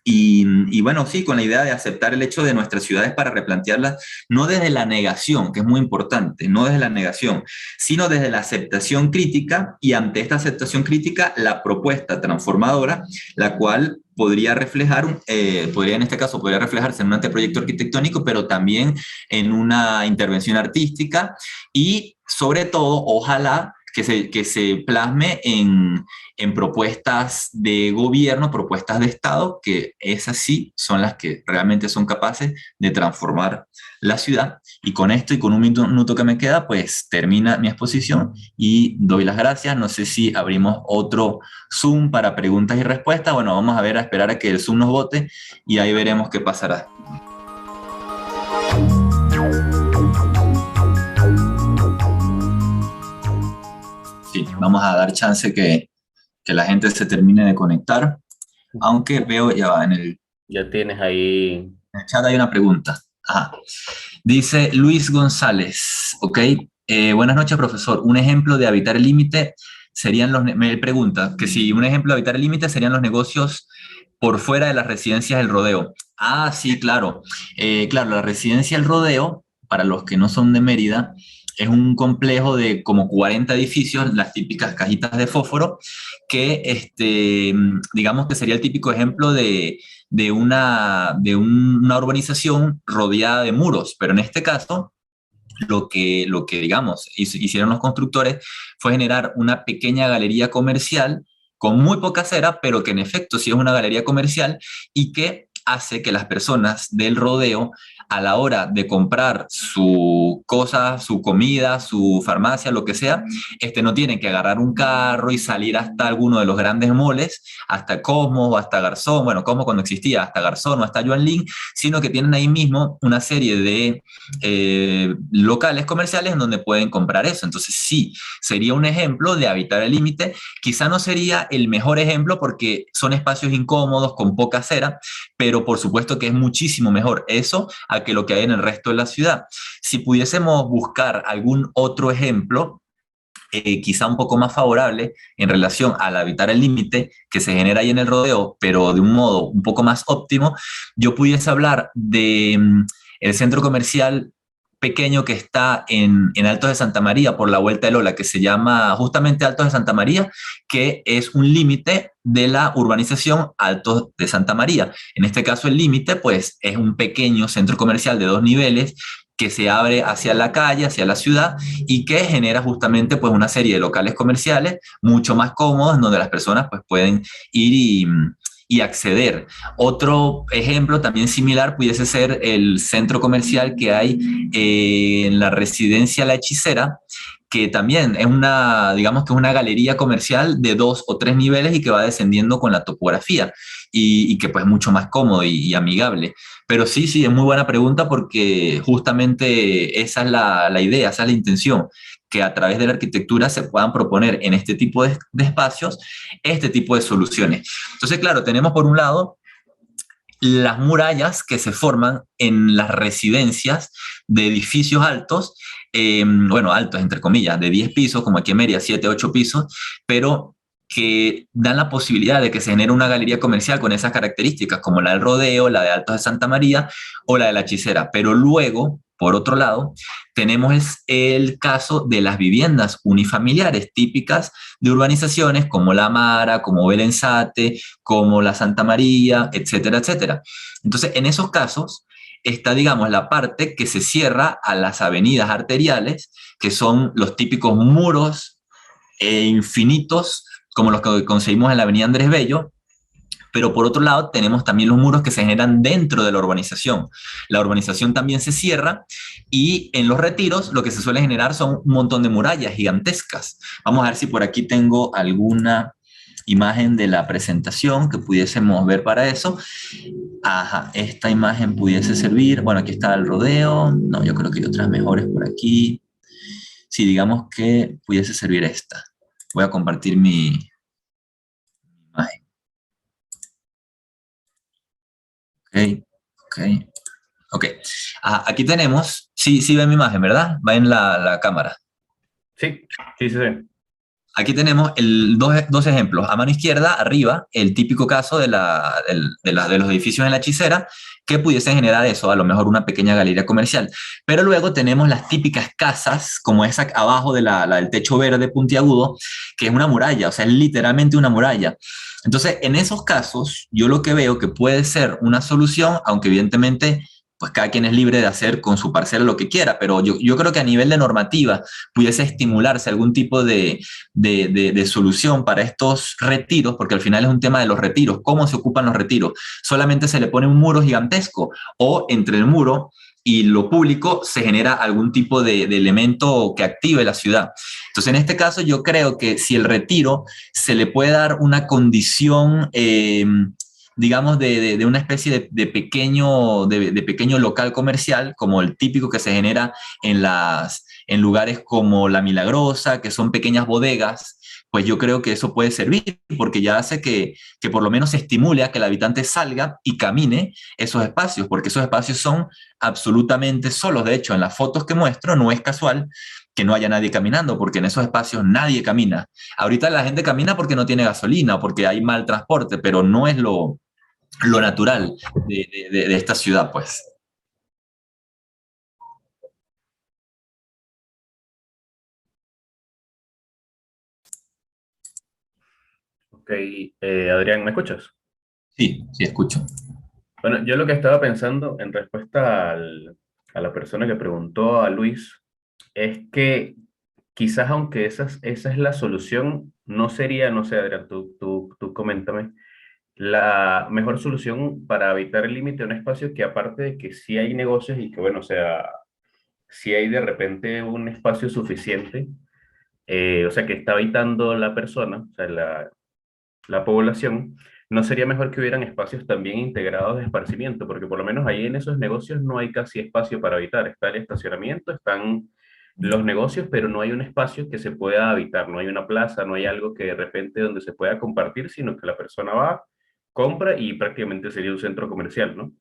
Y bueno, sí, con la idea de aceptar el hecho de nuestras ciudades para replantearlas, no desde la negación, que es muy importante, no desde la negación, sino desde la aceptación crítica, y ante esta aceptación crítica, la propuesta transformadora, la cual podría reflejar, en este caso, podría reflejarse en un anteproyecto arquitectónico, pero también en una intervención artística y, sobre todo, ojalá, que se plasme en propuestas de gobierno, propuestas de Estado, que esas sí son las que realmente son capaces de transformar la ciudad. Y con esto y con un minuto que me queda, pues termina mi exposición y doy las gracias. No sé si abrimos otro Zoom para preguntas y respuestas. Bueno, vamos a esperar a que el Zoom nos vote y ahí veremos qué pasará. Sí, vamos a dar chance que la gente se termine de conectar. aunque veo, ya va, Ya tienes ahí. en el chat hay una pregunta. Ajá. Dice Luis González, ok. Buenas noches, profesor. Un ejemplo de habitar el límite serían me pregunta que si un ejemplo de habitar el límite serían los negocios por fuera de las residencias del rodeo. Ah, sí, claro. Claro, la residencia del rodeo, para los que no son de Mérida, es un complejo de como 40 edificios, las típicas cajitas de fósforo, que digamos que sería el típico ejemplo de una urbanización rodeada de muros, pero en este caso lo que digamos, hicieron los constructores fue generar una pequeña galería comercial con muy poca acera, pero que en efecto sí es una galería comercial y que hace que las personas del rodeo a la hora de comprar su cosa, su comida, su farmacia, lo que sea, no tienen que agarrar un carro y salir hasta alguno de los grandes moles, hasta Cosmo o hasta Garzón, bueno, Cosmo cuando existía, hasta Garzón o hasta Yuanlin, sino que tienen ahí mismo una serie de locales comerciales en donde pueden comprar eso. Entonces sí, sería un ejemplo de habitar el límite. Quizá no sería el mejor ejemplo porque son espacios incómodos con poca acera, pero por supuesto que es muchísimo mejor eso a que lo que hay en el resto de la ciudad. Si pudiésemos buscar algún otro ejemplo, quizá un poco más favorable en relación al habitar el límite que se genera ahí en el rodeo, pero de un modo un poco más óptimo, yo pudiese hablar de el centro comercial pequeño que está en Altos de Santa María por la Vuelta de Lola, que se llama justamente Altos de Santa María, que es un límite de la urbanización Altos de Santa María. En este caso el límite pues es un pequeño centro comercial de 2 niveles que se abre hacia la calle, hacia la ciudad, y que genera justamente pues una serie de locales comerciales mucho más cómodos donde las personas pues pueden ir y acceder. Otro ejemplo también similar pudiese ser el centro comercial que hay en la residencia La Hechicera, que también es digamos que es una galería comercial de 2 o 3 niveles y que va descendiendo con la topografía y que pues es mucho más cómodo y amigable. Pero sí, sí, es muy buena pregunta porque justamente esa es la idea, esa es la intención, que a través de la arquitectura se puedan proponer en este tipo de espacios este tipo de soluciones. Entonces, claro, tenemos por un lado las murallas que se forman en las residencias de edificios altos, bueno, altos entre comillas, de 10 pisos, como aquí en Mérida, 7, 8 pisos, pero que dan la posibilidad de que se genere una galería comercial con esas características, como la del Rodeo, la de Altos de Santa María o la de La Hechicera. Pero luego, por otro lado, tenemos el caso de las viviendas unifamiliares típicas de urbanizaciones como La Mara, como Belenzate, como la Santa María, etcétera, etcétera. Entonces, en esos casos está, digamos, la parte que se cierra a las avenidas arteriales, que son los típicos muros infinitos, como los que conseguimos en la avenida Andrés Bello, pero por otro lado tenemos también los muros que se generan dentro de la urbanización. La urbanización también se cierra y en los retiros lo que se suele generar son un montón de murallas gigantescas. Vamos a ver si por aquí tengo alguna imagen de la presentación que pudiésemos ver para eso. Ajá, esta imagen pudiese servir. Bueno, aquí está el rodeo. No, yo creo que hay otras mejores por aquí. Sí, digamos que pudiese servir esta. Voy a compartir mi imagen. Ok, ok, ok. Ajá, aquí tenemos, sí, sí ven mi imagen, ¿verdad? Va en la cámara. Sí, sí, sí, sí. Aquí tenemos dos ejemplos. A mano izquierda, arriba, el típico caso de los edificios en La Hechicera que pudiesen generar eso, a lo mejor una pequeña galería comercial. Pero luego tenemos las típicas casas, como esa abajo de la del techo verde puntiagudo, que es una muralla, o sea, es literalmente una muralla. Entonces, en esos casos, yo lo que veo que puede ser una solución, aunque evidentemente pues cada quien es libre de hacer con su parcela lo que quiera, pero yo creo que a nivel de normativa pudiese estimularse algún tipo de solución para estos retiros, porque al final es un tema de los retiros, cómo se ocupan los retiros. Solamente se le pone un muro gigantesco o entre el muro y lo público se genera algún tipo de elemento que active la ciudad. Entonces, en este caso, yo creo que si el retiro se le puede dar una condición digamos, de una especie de pequeño local comercial, como el típico que se genera en lugares como La Milagrosa, que son pequeñas bodegas pues yo creo que eso puede servir, porque ya hace que por lo menos se estimule a que el habitante salga y camine esos espacios, porque esos espacios son absolutamente solos. De hecho, en las fotos que muestro no es casual que no haya nadie caminando, porque en esos espacios nadie camina. Ahorita la gente camina porque no tiene gasolina, porque hay mal transporte, pero no es lo natural de esta ciudad, pues. Ok, Adrián, ¿me escuchas? Sí, sí, escucho. Bueno, yo lo que estaba pensando en respuesta a la persona que preguntó a Luis es que quizás aunque esa es la solución, no sería, no sé, Adrián, tú coméntame, la mejor solución para evitar el límite de un espacio que aparte de que sí hay negocios y que, bueno, o sea, si hay de repente un espacio suficiente, o sea, que está habitando la persona, o sea, la población, ¿no sería mejor que hubieran espacios también integrados de esparcimiento? Porque por lo menos ahí en esos negocios no hay casi espacio para habitar. Está el estacionamiento, están los negocios, pero no hay un espacio que se pueda habitar, no hay una plaza, no hay algo que de repente donde se pueda compartir, sino que la persona va, compra y prácticamente sería un centro comercial, ¿no?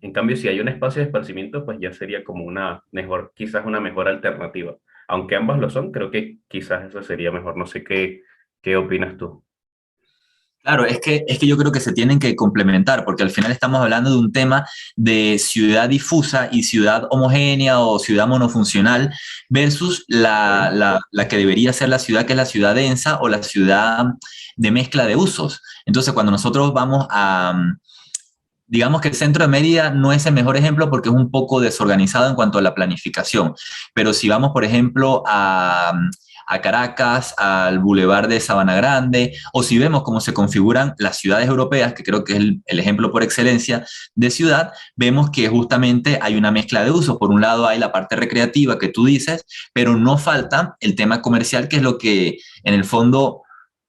En cambio, si hay un espacio de esparcimiento, pues ya sería como una mejor, quizás una mejor alternativa. Aunque ambas lo son, creo que quizás eso sería mejor. No sé qué opinas tú. Claro, es que yo creo que se tienen que complementar, porque al final estamos hablando de un tema de ciudad difusa y ciudad homogénea o ciudad monofuncional versus Ok. la que debería ser la ciudad, que es la ciudad densa o la ciudad de mezcla de usos. Entonces, cuando nosotros vamos a, digamos que el centro de Mérida no es el mejor ejemplo porque es un poco desorganizado en cuanto a la planificación, pero si vamos, por ejemplo, a Caracas, al Boulevard de Sabana Grande, o si vemos cómo se configuran las ciudades europeas, que creo que es el ejemplo por excelencia de ciudad, vemos que justamente hay una mezcla de usos. Por un lado hay la parte recreativa que tú dices, pero no falta el tema comercial, que es lo que en el fondo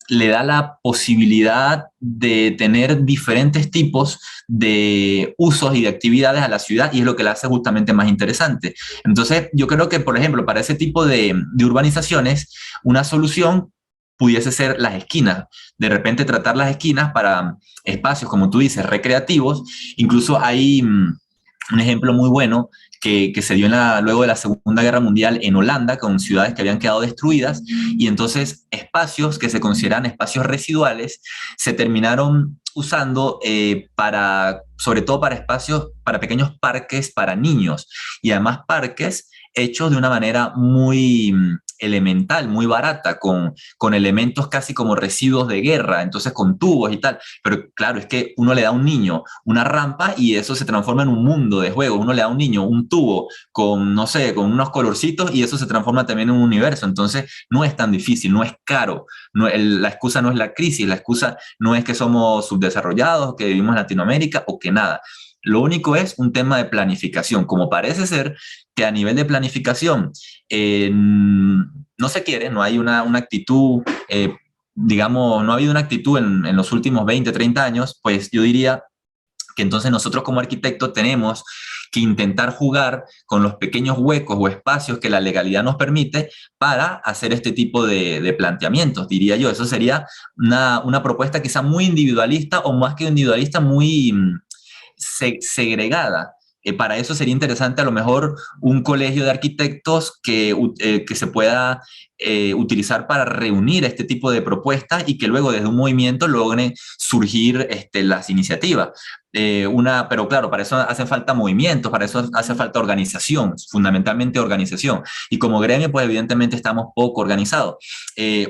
le da la posibilidad de tener diferentes tipos de usos y de actividades a la ciudad y es lo que la hace justamente más interesante. Entonces, yo creo que, por ejemplo, para ese tipo de urbanizaciones, una solución pudiese ser las esquinas. De repente tratar las esquinas para espacios, como tú dices, recreativos. Incluso hay un ejemplo muy bueno que se dio luego de la Segunda Guerra Mundial en Holanda, con ciudades que habían quedado destruidas, y entonces espacios que se consideran espacios residuales se terminaron usando sobre todo para espacios, para pequeños parques para niños, y además parques hechos de una manera muy elemental, muy barata, con elementos casi como residuos de guerra, entonces con tubos y tal. Pero claro, es que uno le da a un niño una rampa y eso se transforma en un mundo de juegos. Uno le da a un niño un tubo con, no sé, con unos colorcitos y eso se transforma también en un universo. Entonces no es tan difícil, no es caro. No, la excusa no es la crisis, la excusa no es que somos subdesarrollados, que vivimos en Latinoamérica o que nada. Lo único es un tema de planificación, como parece ser que a nivel de planificación no se quiere, no hay una actitud, digamos, no ha habido una actitud en los últimos 20, 30 años, pues yo diría que entonces nosotros como arquitectos tenemos que intentar jugar con los pequeños huecos o espacios que la legalidad nos permite para hacer este tipo de planteamientos, diría yo. Eso sería una propuesta quizá muy individualista o más que individualista, muy segregada. Para eso sería interesante a lo mejor un colegio de arquitectos que se pueda utilizar para reunir este tipo de propuestas y que luego desde un movimiento logren surgir las iniciativas. Pero claro, para eso hacen falta movimientos, para eso hace falta organización, fundamentalmente organización. Y como gremio, pues evidentemente estamos poco organizados.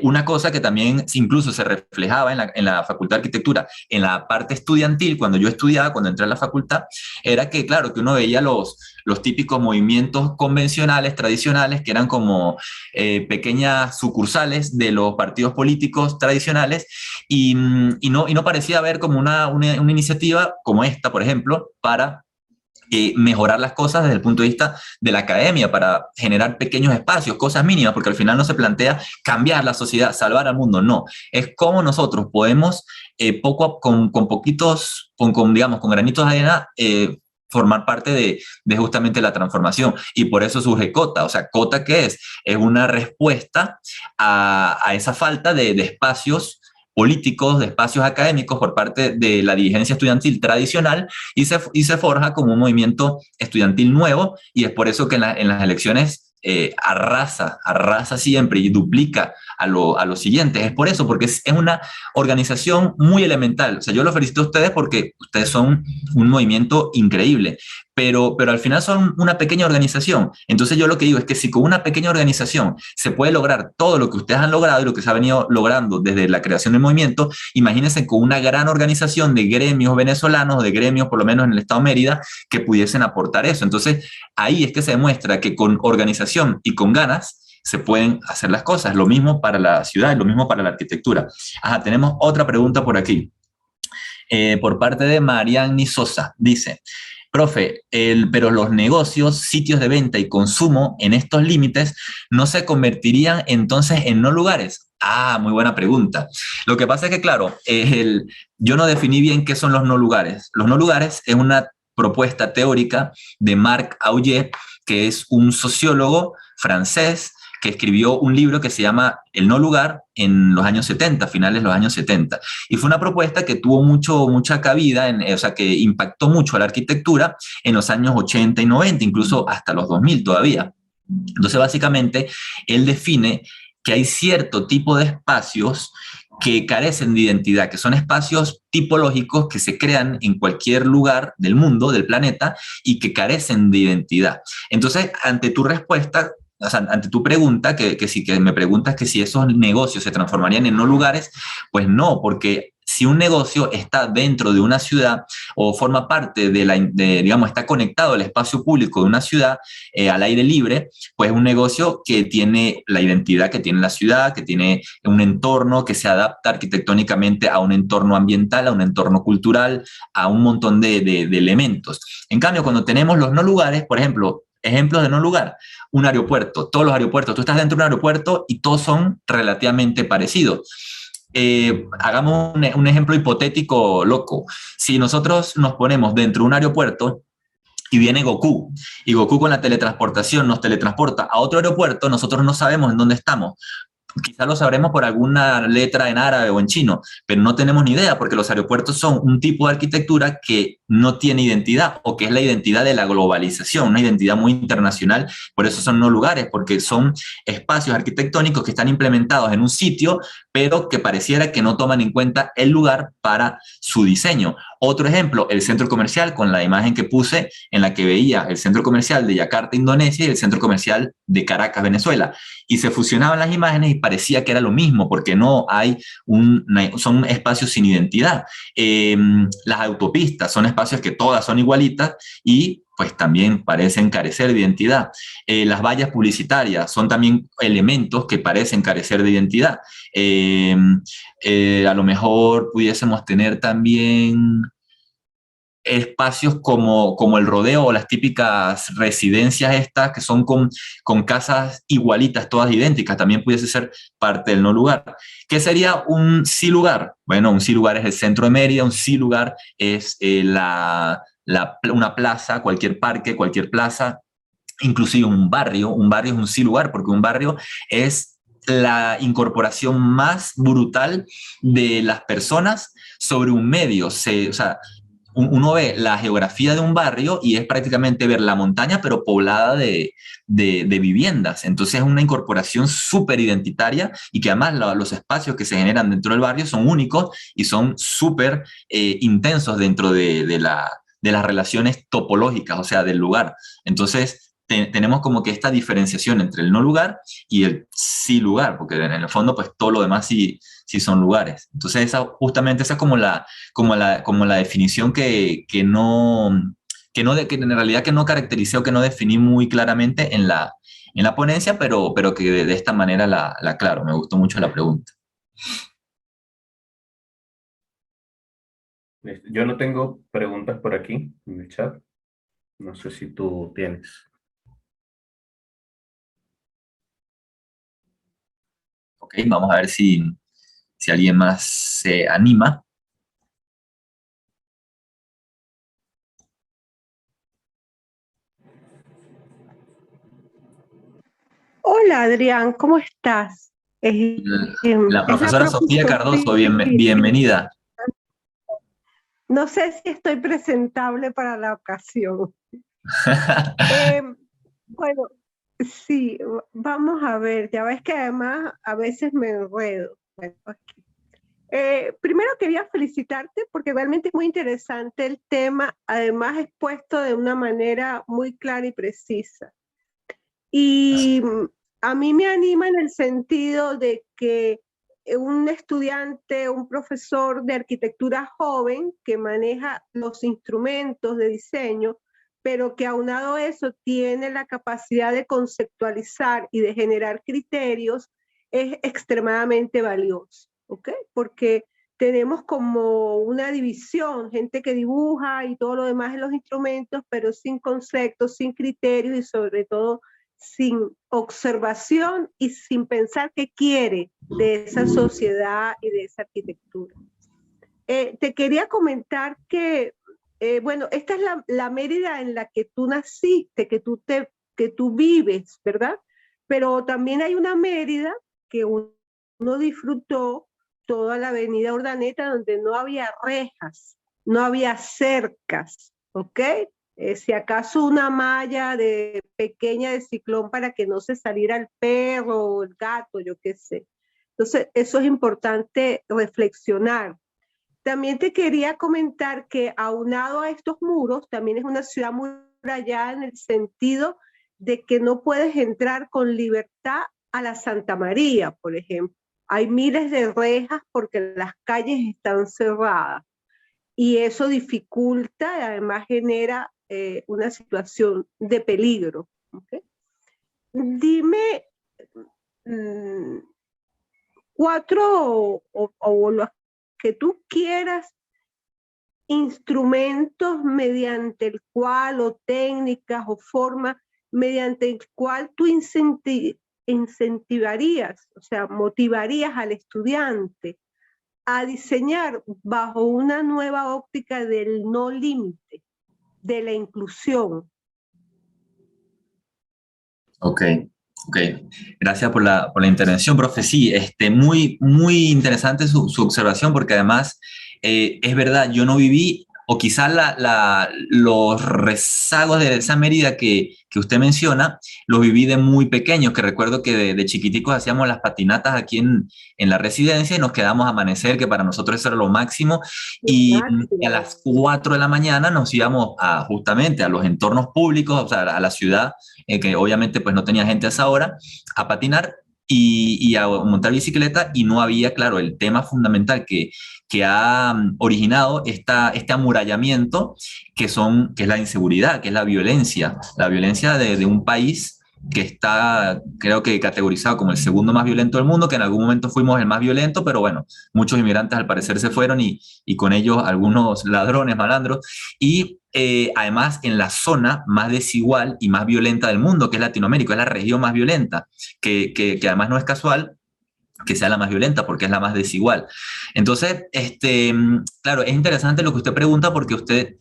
Una cosa que también incluso se reflejaba en la Facultad de Arquitectura, en la parte estudiantil, cuando yo estudiaba, cuando entré a la facultad, era que, claro, que uno veía los típicos movimientos convencionales, tradicionales, que eran como pequeñas sucursales de los partidos políticos tradicionales, y no parecía haber como una iniciativa como esta, por ejemplo, para mejorar las cosas desde el punto de vista de la academia, para generar pequeños espacios, cosas mínimas, porque al final no se plantea cambiar la sociedad, salvar al mundo, no. Es cómo nosotros podemos, con poquitos, digamos, con granitos de arena, formar parte de justamente la transformación. Y por eso surge Cota. O sea, Cota, ¿qué es? Es una respuesta a esa falta de espacios políticos, de espacios académicos por parte de la dirigencia estudiantil tradicional y se forja como un movimiento estudiantil nuevo, y es por eso que en las elecciones arrasa siempre y duplica a los siguientes. Es por eso, porque es una organización muy elemental. O sea, yo los felicito a ustedes porque ustedes son un movimiento increíble, pero al final son una pequeña organización. Entonces yo lo que digo es que si con una pequeña organización se puede lograr todo lo que ustedes han logrado y lo que se ha venido logrando desde la creación del movimiento, imagínense con una gran organización de gremios venezolanos, de gremios por lo menos en el estado de Mérida, que pudiesen aportar eso. Entonces ahí es que se demuestra que con organización y con ganas se pueden hacer las cosas. Lo mismo para la ciudad y lo mismo para la arquitectura. Ajá, tenemos otra pregunta por aquí. Por parte de Marianni Sosa. Dice, profe, pero los negocios, sitios de venta y consumo en estos límites no se convertirían entonces en no lugares. Ah, muy buena pregunta. Lo que pasa es que, claro, yo no definí bien qué son los no lugares. Los no lugares es una propuesta teórica de Marc Aullier, que es un sociólogo francés que escribió un libro que se llama El no lugar en los años 70, finales de los años 70. Y fue una propuesta que tuvo mucha cabida, o sea, que impactó mucho a la arquitectura en los años 80 y 90, incluso hasta los 2000 todavía. Entonces, básicamente, él define que hay cierto tipo de espacios que carecen de identidad, que son espacios tipológicos que se crean en cualquier lugar del mundo, del planeta, y que carecen de identidad. Entonces, ante tu respuesta, o sea, ante tu pregunta, que me preguntas que si esos negocios se transformarían en no lugares, pues no, porque si un negocio está dentro de una ciudad o forma parte digamos, está conectado al espacio público de una ciudad al aire libre, pues es un negocio que tiene la identidad que tiene la ciudad, que tiene un entorno que se adapta arquitectónicamente a un entorno ambiental, a un entorno cultural, a un montón de elementos. En cambio, cuando tenemos los no lugares, por ejemplo, ejemplos de no lugar, un aeropuerto, todos los aeropuertos, tú estás dentro de un aeropuerto y todos son relativamente parecidos. Hagamos un ejemplo hipotético loco. Si nosotros nos ponemos dentro de un aeropuerto y viene Goku, y Goku con la teletransportación nos teletransporta a otro aeropuerto, nosotros no sabemos en dónde estamos. Quizás lo sabremos por alguna letra en árabe o en chino, pero no tenemos ni idea porque los aeropuertos son un tipo de arquitectura que no tiene identidad o que es la identidad de la globalización, una identidad muy internacional. Por eso son no lugares, porque son espacios arquitectónicos que están implementados en un sitio, pero que pareciera que no toman en cuenta el lugar para su diseño. Otro ejemplo, el centro comercial, con la imagen que puse en la que veía el centro comercial de Yakarta, Indonesia, y el centro comercial de Caracas, Venezuela. Y se fusionaban las imágenes y parecía que era lo mismo, porque no hay son espacios sin identidad. Las autopistas son espacios que todas son igualitas y pues también parecen carecer de identidad. Las vallas publicitarias son también elementos que parecen carecer de identidad. A lo mejor pudiésemos tener también espacios como el rodeo o las típicas residencias estas que son con casas igualitas, todas idénticas, también pudiese ser parte del no lugar. ¿Qué sería un sí lugar? Bueno, un sí lugar es el centro de Mérida, un sí lugar es una plaza, cualquier parque, cualquier plaza, inclusive un barrio es un sí lugar, porque un barrio es la incorporación más brutal de las personas sobre un medio. O sea, uno ve la geografía de un barrio y es prácticamente ver la montaña, pero poblada de viviendas. Entonces es una incorporación súper identitaria y que además los espacios que se generan dentro del barrio son únicos y son súper intensos dentro de las relaciones topológicas, o sea, del lugar. Entonces tenemos como que esta diferenciación entre el no lugar y el sí lugar, porque en el fondo pues todo lo demás sí son lugares. Entonces justamente esa es como la definición que en realidad que no caractericé o que no definí muy claramente en la ponencia, pero que de esta manera la aclaro. Me gustó mucho la pregunta. Yo no tengo preguntas por aquí en el chat. No sé si tú tienes. Ok, vamos a ver si alguien más se anima. Hola Adrián, ¿cómo estás? La Es la profesora profe Sofía Cardoso, Sofía. bienvenida. No sé si estoy presentable para la ocasión. Eh, bueno, sí, vamos a ver, ya ves que además a veces me enredo. Bueno, ok. Primero quería felicitarte porque realmente es muy interesante el tema, además expuesto de una manera muy clara y precisa. Y a mí me anima en el sentido de que un estudiante, un profesor de arquitectura joven que maneja los instrumentos de diseño, pero que aunado a eso tiene la capacidad de conceptualizar y de generar criterios, es extremadamente valioso, ¿ok? Porque tenemos como una división, gente que dibuja y todo lo demás en los instrumentos, pero sin conceptos, sin criterios y sobre todo sin observación y sin pensar qué quiere de esa sociedad y de esa arquitectura. Te quería comentar que, bueno, esta es la Mérida en la que tú naciste, que tú vives, ¿verdad? Pero también hay una Mérida que uno disfrutó toda la avenida Urdaneta donde no había rejas, no había cercas, ¿ok? Si acaso una malla de pequeña de ciclón para que no se saliera el perro o el gato, yo qué sé. Entonces, eso es importante reflexionar. También te quería comentar que aunado a estos muros, también es una ciudad muy murallada en el sentido de que no puedes entrar con libertad a la Santa María, por ejemplo. Hay miles de rejas porque las calles están cerradas y eso dificulta y además genera una situación de peligro. ¿Okay? Dime mmm, cuatro o los que tú quieras instrumentos mediante el cual o técnicas o formas mediante el cual tú incentivarías, o sea, motivarías al estudiante a diseñar bajo una nueva óptica del no límite, de la inclusión. Ok, ok. Gracias por la intervención, profe. Sí, muy interesante su observación porque además es verdad, yo no viví, o quizás los rezagos de esa Mérida que usted menciona, los viví de muy pequeños, que recuerdo que de chiquiticos hacíamos las patinatas aquí en la residencia y nos quedamos a amanecer, que para nosotros eso era lo máximo, y a las 4 de la mañana nos íbamos justamente a los entornos públicos, o sea, a la ciudad que obviamente pues no tenía gente a esa hora, a patinar y a montar bicicleta y no había, claro, el tema fundamental que ha originado este amurallamiento que es la inseguridad, que es la violencia de un país que está, creo que categorizado como el segundo más violento del mundo, que en algún momento fuimos el más violento, pero bueno, muchos inmigrantes al parecer se fueron y con ellos algunos ladrones, malandros, y además en la zona más desigual y más violenta del mundo, que es Latinoamérica, es la región más violenta, que además no es casual que sea la más violenta porque es la más desigual. Entonces, claro, es interesante lo que usted pregunta porque usted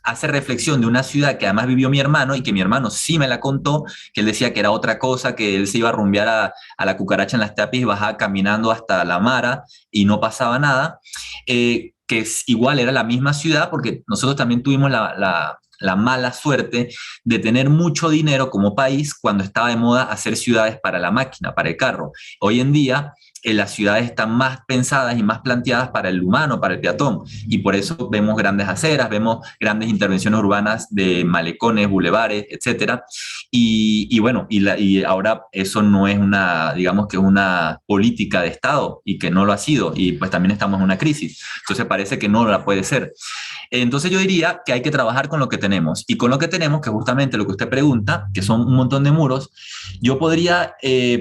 hace reflexión de una ciudad que además vivió mi hermano y que mi hermano sí me la contó, que él decía que era otra cosa, que él se iba a rumbear a la cucaracha en las tapis y bajaba caminando hasta la Mara y no pasaba nada, igual era la misma ciudad porque nosotros también tuvimos la mala suerte de tener mucho dinero como país cuando estaba de moda hacer ciudades para la máquina, para el carro. Hoy en día las ciudades están más pensadas y más planteadas para el humano, para el peatón, y por eso vemos grandes aceras, vemos grandes intervenciones urbanas de malecones, bulevares, etcétera. Y bueno, y ahora eso no es una, digamos que es una política de Estado y que no lo ha sido, y pues también estamos en una crisis. Entonces parece que no la puede ser. Entonces yo diría que hay que trabajar con lo que tenemos. Y con lo que tenemos, que justamente lo que usted pregunta, que son un montón de muros, yo podría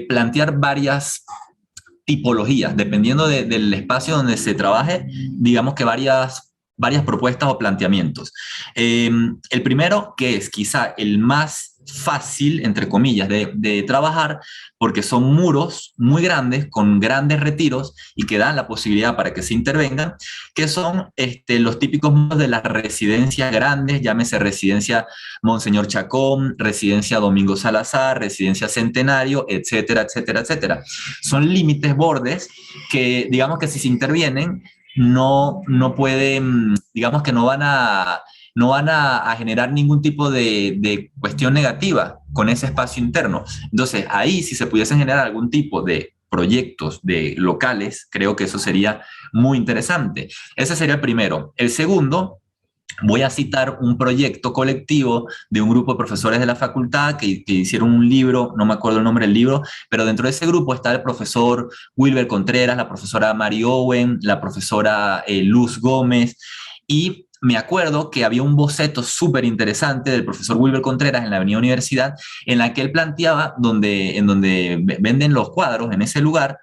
plantear varias tipologías, dependiendo del espacio donde se trabaje, digamos que varias propuestas o planteamientos. El primero, que es quizá el más fácil, entre comillas, de trabajar, porque son muros muy grandes, con grandes retiros y que dan la posibilidad para que se intervengan, que son los típicos muros de las residencias grandes, llámese residencia Monseñor Chacón, residencia Domingo Salazar, residencia Centenario, etcétera, etcétera, etcétera. Son límites, bordes, que digamos que si se intervienen, no pueden, digamos que no van a generar ningún tipo de cuestión negativa con ese espacio interno. Entonces, ahí si se pudiesen generar algún tipo de proyectos de locales, creo que eso sería muy interesante. Ese sería el primero. El segundo, voy a citar un proyecto colectivo de un grupo de profesores de la facultad que hicieron un libro, no me acuerdo el nombre del libro, pero dentro de ese grupo está el profesor Wilber Contreras, la profesora Mary Owen, la profesora Luz Gómez, y me acuerdo que había un boceto súper interesante del profesor Wilber Contreras en la Avenida Universidad, en la que él planteaba, en donde venden los cuadros, en ese lugar,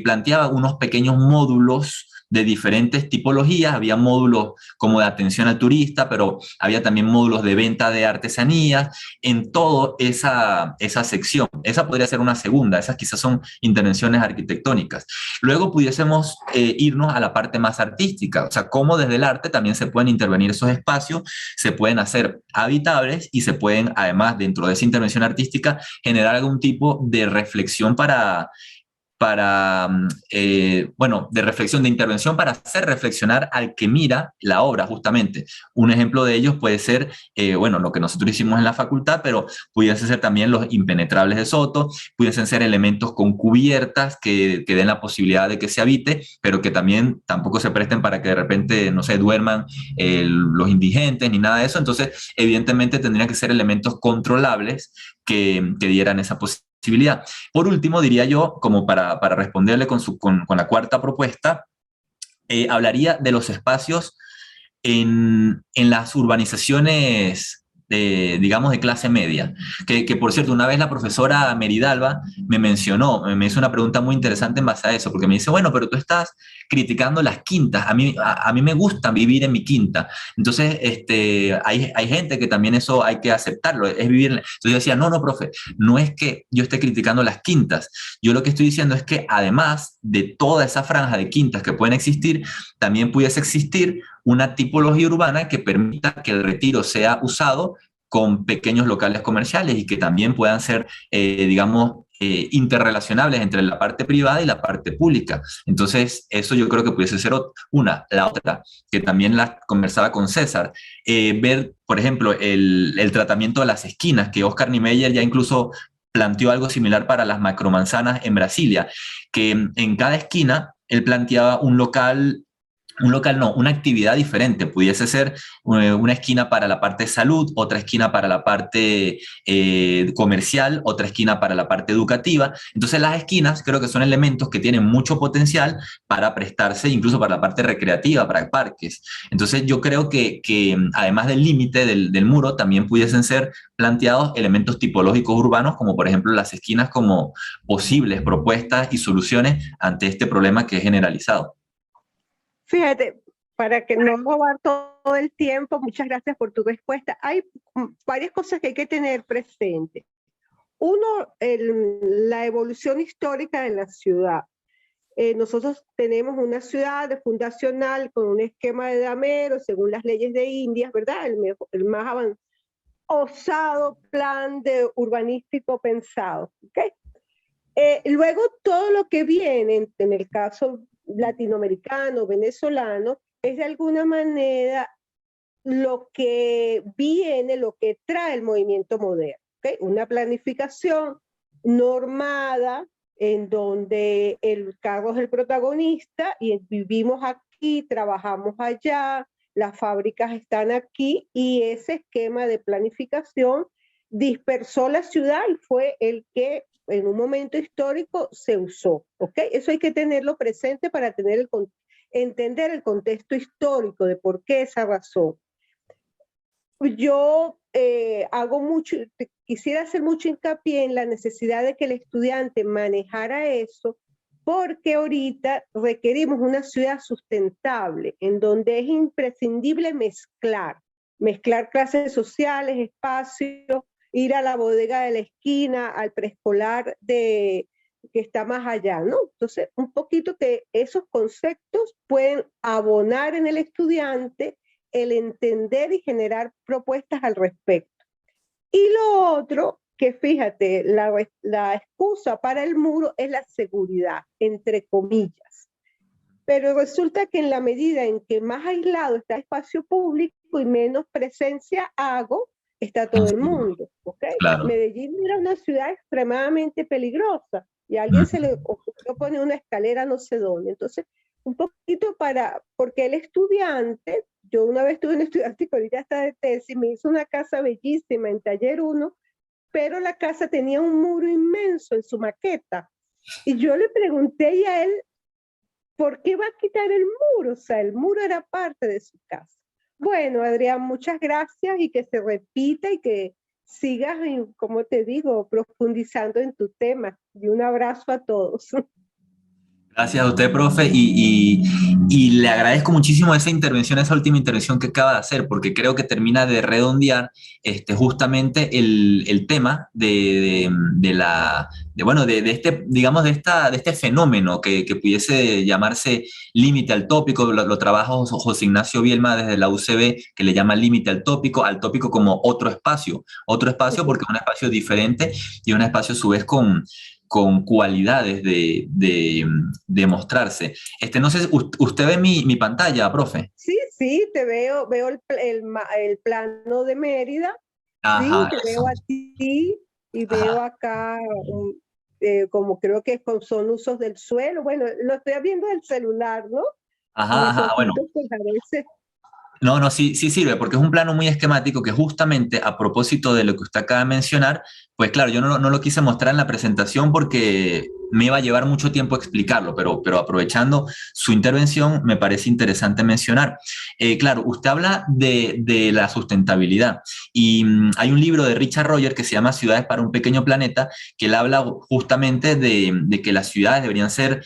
planteaba unos pequeños módulos de diferentes tipologías. Había módulos como de atención al turista, pero había también módulos de venta de artesanías, en toda esa sección. Esa podría ser una segunda, esas quizás son intervenciones arquitectónicas. Luego pudiésemos irnos a la parte más artística, o sea, cómo desde el arte también se pueden intervenir esos espacios, se pueden hacer habitables y se pueden, además, dentro de esa intervención artística, generar algún tipo de reflexión de reflexión, de intervención para hacer reflexionar al que mira la obra, justamente. Un ejemplo de ellos puede ser, lo que nosotros hicimos en la facultad, pero pudiesen ser también los impenetrables de Soto, pudiesen ser elementos con cubiertas que den la posibilidad de que se habite, pero que también tampoco se presten para que de repente, no sé, duerman los indigentes ni nada de eso. Entonces, evidentemente tendrían que ser elementos controlables que dieran esa posibilidad. Por último, diría yo, como para responderle con la cuarta propuesta, hablaría de los espacios en las urbanizaciones, digamos, de clase media. Que por cierto, una vez la profesora Meridalba me hizo una pregunta muy interesante en base a eso, porque me dice, bueno, pero tú estás criticando las quintas, a mí me gusta vivir en mi quinta. Entonces, hay gente que también eso hay que aceptarlo, es vivir. Entonces yo decía, no, profe, no es que yo esté criticando las quintas, yo lo que estoy diciendo es que además de toda esa franja de quintas que pueden existir, también pudiese existir una tipología urbana que permita que el retiro sea usado con pequeños locales comerciales y que también puedan ser, interrelacionables entre la parte privada y la parte pública. Entonces, eso yo creo que pudiese ser una. La otra, que también la conversaba con César, ver, por ejemplo, el tratamiento de las esquinas, que Oscar Niemeyer ya incluso planteó algo similar para las macromanzanas en Brasilia, que en cada esquina él planteaba una actividad diferente. Pudiese ser una esquina para la parte de salud, otra esquina para la parte comercial, otra esquina para la parte educativa. Entonces las esquinas creo que son elementos que tienen mucho potencial para prestarse incluso para la parte recreativa, para parques. Entonces yo creo que además del límite del muro, también pudiesen ser planteados elementos tipológicos urbanos, como por ejemplo las esquinas como posibles propuestas y soluciones ante este problema que es generalizado. Fíjate, para que no robar todo el tiempo, muchas gracias por tu respuesta. Hay varias cosas que hay que tener presente. Uno, la evolución histórica de la ciudad. Nosotros tenemos una ciudad fundacional con un esquema de damero, según las leyes de Indias, ¿verdad? El más osado plan urbanístico pensado, ¿ok? Luego, todo lo que viene, en el caso latinoamericano, venezolano, es de alguna manera lo que viene, lo que trae el movimiento moderno, ¿okay? Una planificación normada en donde el carro es el protagonista y vivimos aquí, trabajamos allá, las fábricas están aquí, y ese esquema de planificación dispersó la ciudad y fue el que en un momento histórico se usó, ¿ok? Eso hay que tenerlo presente para entender el contexto histórico de por qué esa razón. Yo quisiera hacer mucho hincapié en la necesidad de que el estudiante manejara eso, porque ahorita requerimos una ciudad sustentable, en donde es imprescindible mezclar clases sociales, espacios, ir a la bodega de la esquina, al preescolar que está más allá, ¿no? Entonces, un poquito que esos conceptos pueden abonar en el estudiante el entender y generar propuestas al respecto. Y lo otro, que fíjate, la excusa para el muro es la seguridad, entre comillas. Pero resulta que en la medida en que más aislado está el espacio público y menos presencia hago, está todo el mundo. ¿Okay? Claro. Medellín era una ciudad extremadamente peligrosa y a alguien se le ocurrió poner una escalera no sé dónde. Entonces, un poquito porque el estudiante, yo una vez tuve un estudiante que ahorita está de tesis, me hizo una casa bellísima en Taller 1, pero la casa tenía un muro inmenso en su maqueta. Y yo le pregunté a él, ¿por qué va a quitar el muro? O sea, el muro era parte de su casa. Bueno, Adrián, muchas gracias y que se repita y que sigas, como te digo, profundizando en tu tema. Y un abrazo a todos. Gracias a usted, profe, y le agradezco muchísimo esa intervención, esa última intervención que acaba de hacer, porque creo que termina de redondear justamente el tema de este fenómeno que pudiese llamarse límite al tópico. Lo trabaja José Ignacio Bielma desde la UCB, que le llama límite al tópico como otro espacio porque es un espacio diferente y un espacio a su vez con cualidades de mostrarse. No sé, ¿usted ve mi pantalla, profe? Sí, te veo el plano de Mérida. Ajá, sí, te veo a ti y veo acá como creo que son usos del suelo. Bueno, lo estoy viendo del celular, ¿no? Ajá, bueno. No, sí sirve, porque es un plano muy esquemático que justamente a propósito de lo que usted acaba de mencionar, pues claro, yo no lo quise mostrar en la presentación porque me iba a llevar mucho tiempo explicarlo, pero aprovechando su intervención me parece interesante mencionar. Claro, usted habla de la sustentabilidad y hay un libro de Richard Rogers que se llama Ciudades para un pequeño planeta, que él habla justamente de que las ciudades deberían ser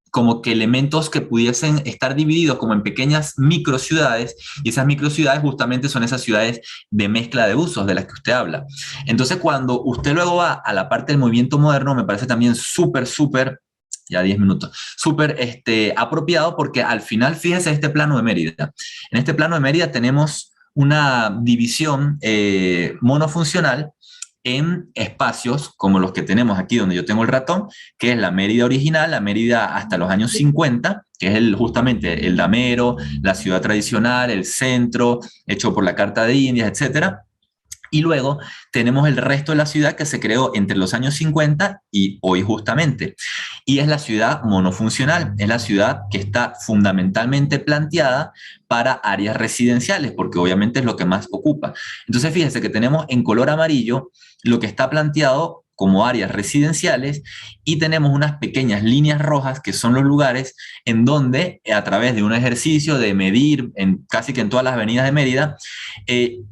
como que elementos que pudiesen estar divididos como en pequeñas microciudades, y esas microciudades justamente son esas ciudades de mezcla de usos de las que usted habla. Entonces, cuando usted luego va a la parte del movimiento moderno, me parece también súper, ya 10 minutos, súper apropiado, porque al final, fíjese este plano de Mérida. En este plano de Mérida tenemos una división monofuncional en espacios como los que tenemos aquí donde yo tengo el ratón, que es la Mérida original, la Mérida hasta los años 50, que es justamente el damero, la ciudad tradicional, el centro, hecho por la Carta de Indias, etcétera. Y luego tenemos el resto de la ciudad que se creó entre los años 50 y hoy justamente. Y es la ciudad monofuncional, es la ciudad que está fundamentalmente planteada para áreas residenciales, porque obviamente es lo que más ocupa. Entonces fíjense que tenemos en color amarillo lo que está planteado como áreas residenciales, y tenemos unas pequeñas líneas rojas que son los lugares en donde, a través de un ejercicio de medir, casi que en todas las avenidas de Mérida,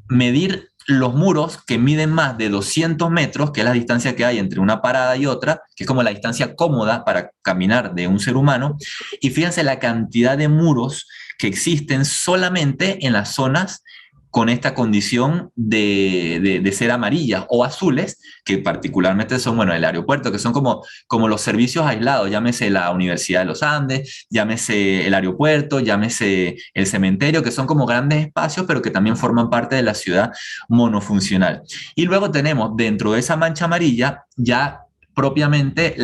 medir los muros que miden más de 200 metros, que es la distancia que hay entre una parada y otra, que es como la distancia cómoda para caminar de un ser humano. Y fíjense la cantidad de muros que existen solamente en las zonas con esta condición de ser amarillas o azules, que particularmente son, bueno, el aeropuerto, que son como los servicios aislados, llámese la Universidad de los Andes, llámese el aeropuerto, llámese el cementerio, que son como grandes espacios, pero que también forman parte de la ciudad monofuncional. Y luego tenemos dentro de esa mancha amarilla ya propiamente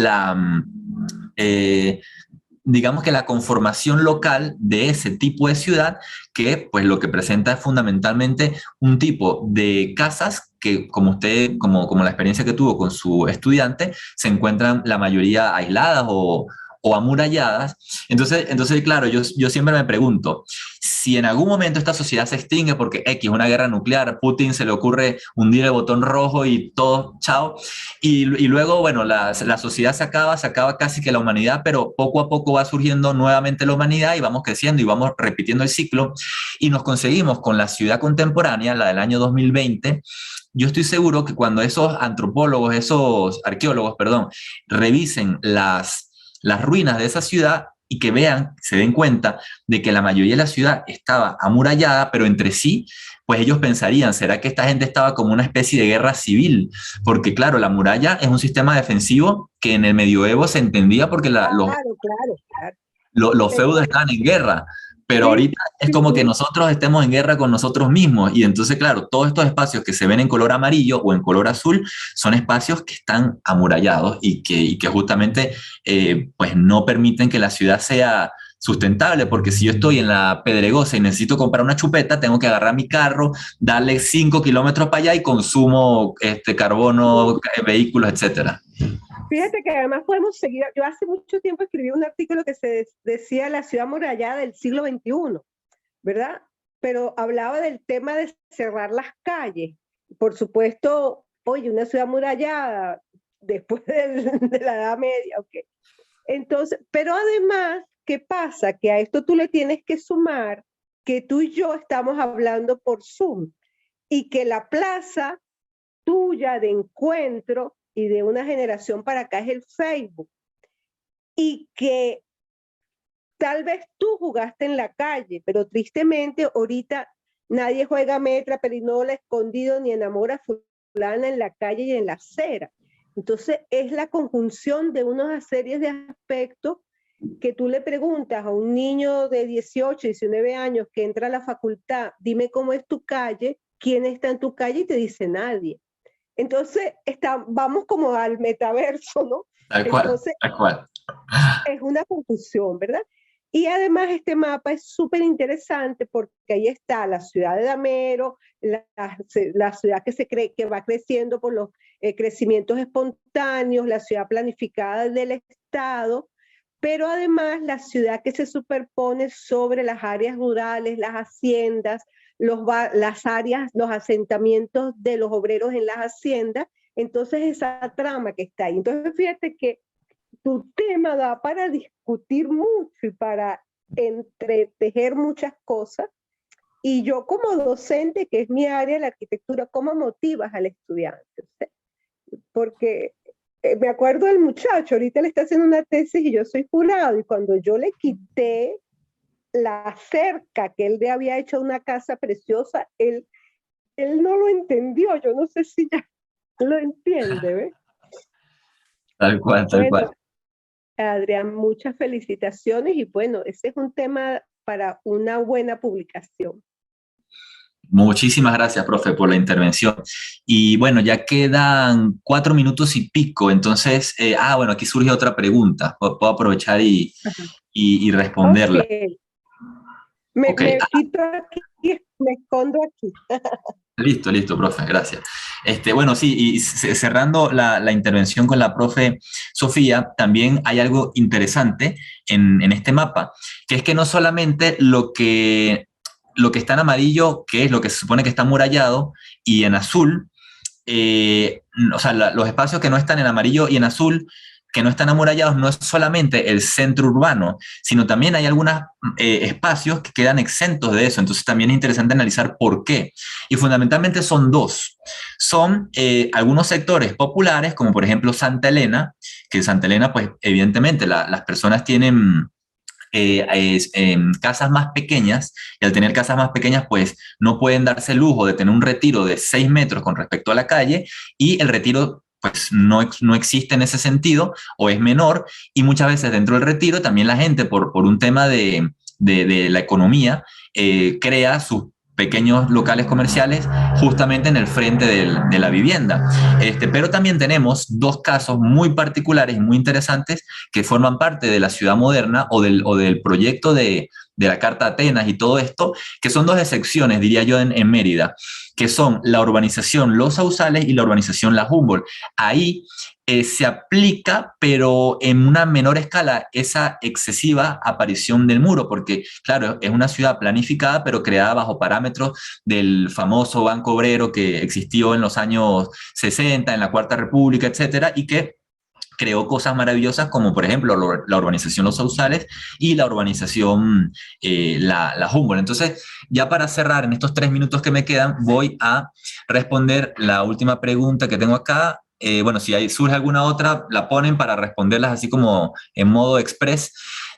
digamos que la conformación local de ese tipo de ciudad, que pues lo que presenta es fundamentalmente un tipo de casas que, como usted, como la experiencia que tuvo con su estudiante, se encuentran la mayoría aisladas o amuralladas. Entonces, claro, yo siempre me pregunto, si en algún momento esta sociedad se extingue porque una guerra nuclear, Putin se le ocurre hundir el botón rojo y todo, chao, y luego, bueno, la sociedad se acaba casi que la humanidad, pero poco a poco va surgiendo nuevamente la humanidad y vamos creciendo y vamos repitiendo el ciclo, y nos conseguimos con la ciudad contemporánea, la del año 2020, yo estoy seguro que cuando esos arqueólogos, revisen las ruinas de esa ciudad, y que vean, se den cuenta de que la mayoría de la ciudad estaba amurallada, pero entre sí, pues ellos pensarían, ¿será que esta gente estaba como una especie de guerra civil? Porque claro, la muralla es un sistema defensivo que en el medioevo se entendía porque Claro. los feudos estaban en guerra, pero Sí, ahorita es sí, como que sí. nosotros estemos en guerra con nosotros mismos, y entonces, claro, todos estos espacios que se ven en color amarillo o en color azul son espacios que están amurallados y que justamente pues no permiten que la ciudad sea sustentable, porque si yo estoy en la Pedregosa y necesito comprar una chupeta, tengo que agarrar mi carro, darle 5 kilómetros para allá y consumo carbono, vehículos, etcétera. Fíjate que además podemos seguir. Yo hace mucho tiempo escribí un artículo que se decía la ciudad amurallada del siglo XXI, ¿verdad? Pero hablaba del tema de cerrar las calles. Por supuesto, oye, una ciudad amurallada después de la Edad Media, ok. Entonces, pero además, ¿qué pasa? Que a esto tú le tienes que sumar que tú y yo estamos hablando por Zoom y que la plaza tuya de encuentro y de una generación para acá es el Facebook, y que tal vez tú jugaste en la calle, pero tristemente ahorita nadie juega metra, perinola, escondido, ni enamora fulana en la calle y en la acera. Entonces es la conjunción de unas series de aspectos que tú le preguntas a un niño de 18, 19 años que entra a la facultad, dime cómo es tu calle, quién está en tu calle, y te dice nadie. Entonces, vamos como al metaverso, ¿no? Tal cual, Entonces, tal cual. es una confusión, ¿verdad? Y además este mapa es súper interesante porque ahí está la ciudad de Damero, la ciudad que se cree que va creciendo por los crecimientos espontáneos, la ciudad planificada del Estado, pero además la ciudad que se superpone sobre las áreas rurales, las haciendas, las áreas, los asentamientos de los obreros en las haciendas. Entonces esa trama que está ahí. Entonces fíjate que tu tema da para discutir mucho y para entretejer muchas cosas. Y yo como docente, que es mi área, la arquitectura, ¿cómo motivas al estudiante? Porque me acuerdo del muchacho, ahorita le está haciendo una tesis y yo soy jurado, y cuando yo le quité la cerca que él le había hecho a una casa preciosa, él no lo entendió. Yo no sé si ya lo entiende, ¿ves? Tal cual, tal cual. Adrián, muchas felicitaciones, y bueno, ese es un tema para una buena publicación. Muchísimas gracias, profe, por la intervención. Y bueno, ya quedan 4 minutos y pico, entonces, bueno, aquí surge otra pregunta. Puedo aprovechar y responderla. Okay. Me quito aquí, me escondo aquí. Listo, profe, gracias. Bueno, sí, y cerrando la intervención con la profe Sofía, también hay algo interesante en este mapa, que es que no solamente lo que está en amarillo, que es lo que se supone que está amurallado, y en azul, o sea, los espacios que no están en amarillo y en azul, que no están amurallados, no es solamente el centro urbano, sino también hay algunos espacios que quedan exentos de eso. Entonces también es interesante analizar por qué. Y fundamentalmente son dos. Son algunos sectores populares, como por ejemplo Santa Elena, que Santa Elena, pues evidentemente las personas tienen casas más pequeñas, y al tener casas más pequeñas pues no pueden darse el lujo de tener un retiro de 6 metros con respecto a la calle, y el retiro pues no existe en ese sentido, o es menor, y muchas veces dentro del retiro también la gente por un tema de la economía crea sus pequeños locales comerciales justamente en el frente de la vivienda. Pero también tenemos dos casos muy particulares y muy interesantes que forman parte de la ciudad moderna o del proyecto de la Carta Atenas y todo esto, que son dos excepciones, diría yo, en Mérida, que son la urbanización Los Sausales y la urbanización La Humboldt. Ahí se aplica, pero en una menor escala, esa excesiva aparición del muro, porque, claro, es una ciudad planificada, pero creada bajo parámetros del famoso Banco Obrero que existió en los años 60, en la Cuarta República, etcétera, y que creó cosas maravillosas como, por ejemplo, la urbanización Los Sausales y la urbanización la Humboldt. Entonces, ya para cerrar, en estos 3 minutos que me quedan, voy a responder la última pregunta que tengo acá. Bueno, si surge alguna otra, la ponen para responderlas así como en modo express.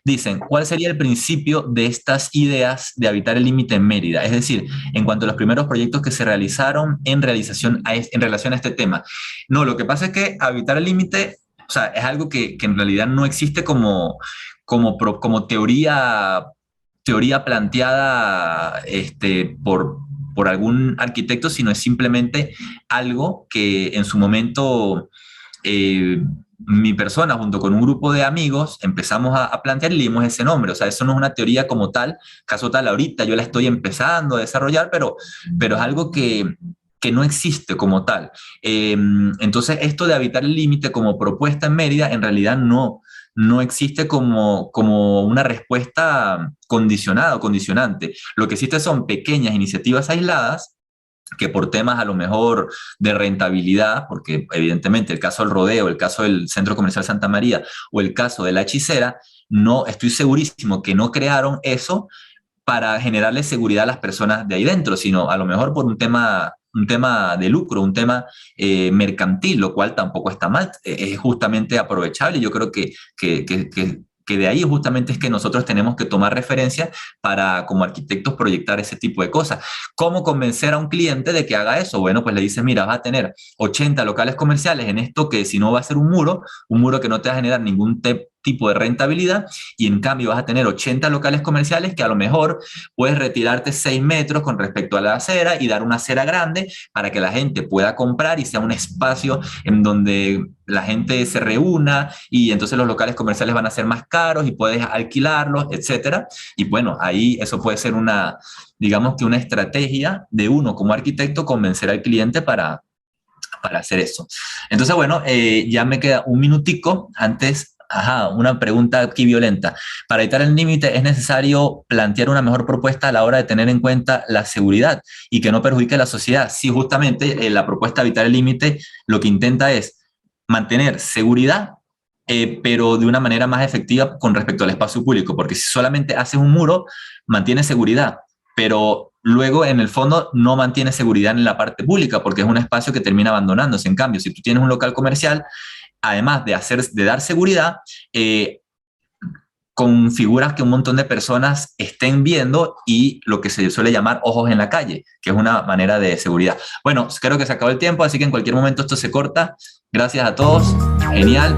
dicen, ¿cuál sería el principio de estas ideas de habitar el límite en Mérida? Es decir, en cuanto a los primeros proyectos que se realizaron en relación a este tema. No, lo que pasa es que habitar el límite, o sea, es algo que en realidad no existe como teoría planteada por algún arquitecto, sino es simplemente algo que en su momento mi persona junto con un grupo de amigos empezamos a plantear y le dimos ese nombre. O sea, eso no es una teoría como tal, caso tal, ahorita yo la estoy empezando a desarrollar, pero es algo que no existe como tal. Entonces, esto de habitar el límite como propuesta en Mérida, en realidad no existe como una respuesta condicionada o condicionante. Lo que existe son pequeñas iniciativas aisladas que por temas a lo mejor de rentabilidad, porque evidentemente el caso del Rodeo, el caso del Centro Comercial Santa María o el caso de La Hechicera, no, estoy segurísimo que no crearon eso para generarle seguridad a las personas de ahí dentro, sino a lo mejor por un tema de lucro, un tema mercantil, lo cual tampoco está mal, es justamente aprovechable. Yo creo que de ahí justamente es que nosotros tenemos que tomar referencia para, como arquitectos, proyectar ese tipo de cosas. ¿Cómo convencer a un cliente de que haga eso? Bueno, pues le dices, mira, vas a tener 80 locales comerciales en esto que si no va a ser un muro que no te va a generar ningún tipo de rentabilidad, y en cambio vas a tener 80 locales comerciales que a lo mejor puedes retirarte 6 metros con respecto a la acera y dar una acera grande para que la gente pueda comprar y sea un espacio en donde la gente se reúna, y entonces los locales comerciales van a ser más caros y puedes alquilarlos, etcétera. Y bueno, ahí eso puede ser digamos que una estrategia de uno como arquitecto, convencer al cliente para hacer eso. Entonces, bueno, ya me queda un minutico antes. Una pregunta aquí violenta. Para evitar el límite, ¿es necesario plantear una mejor propuesta a la hora de tener en cuenta la seguridad y que no perjudique a la sociedad? Sí, justamente la propuesta de evitar el límite lo que intenta es mantener seguridad, pero de una manera más efectiva con respecto al espacio público, porque si solamente haces un muro, mantienes seguridad, pero luego en el fondo no mantiene seguridad en la parte pública porque es un espacio que termina abandonándose. En cambio, si tú tienes un local comercial, además de dar seguridad, configuras que un montón de personas estén viendo y lo que se suele llamar ojos en la calle, que es una manera de seguridad. Bueno, creo que se acabó el tiempo, así que en cualquier momento esto se corta. Gracias a todos. Genial.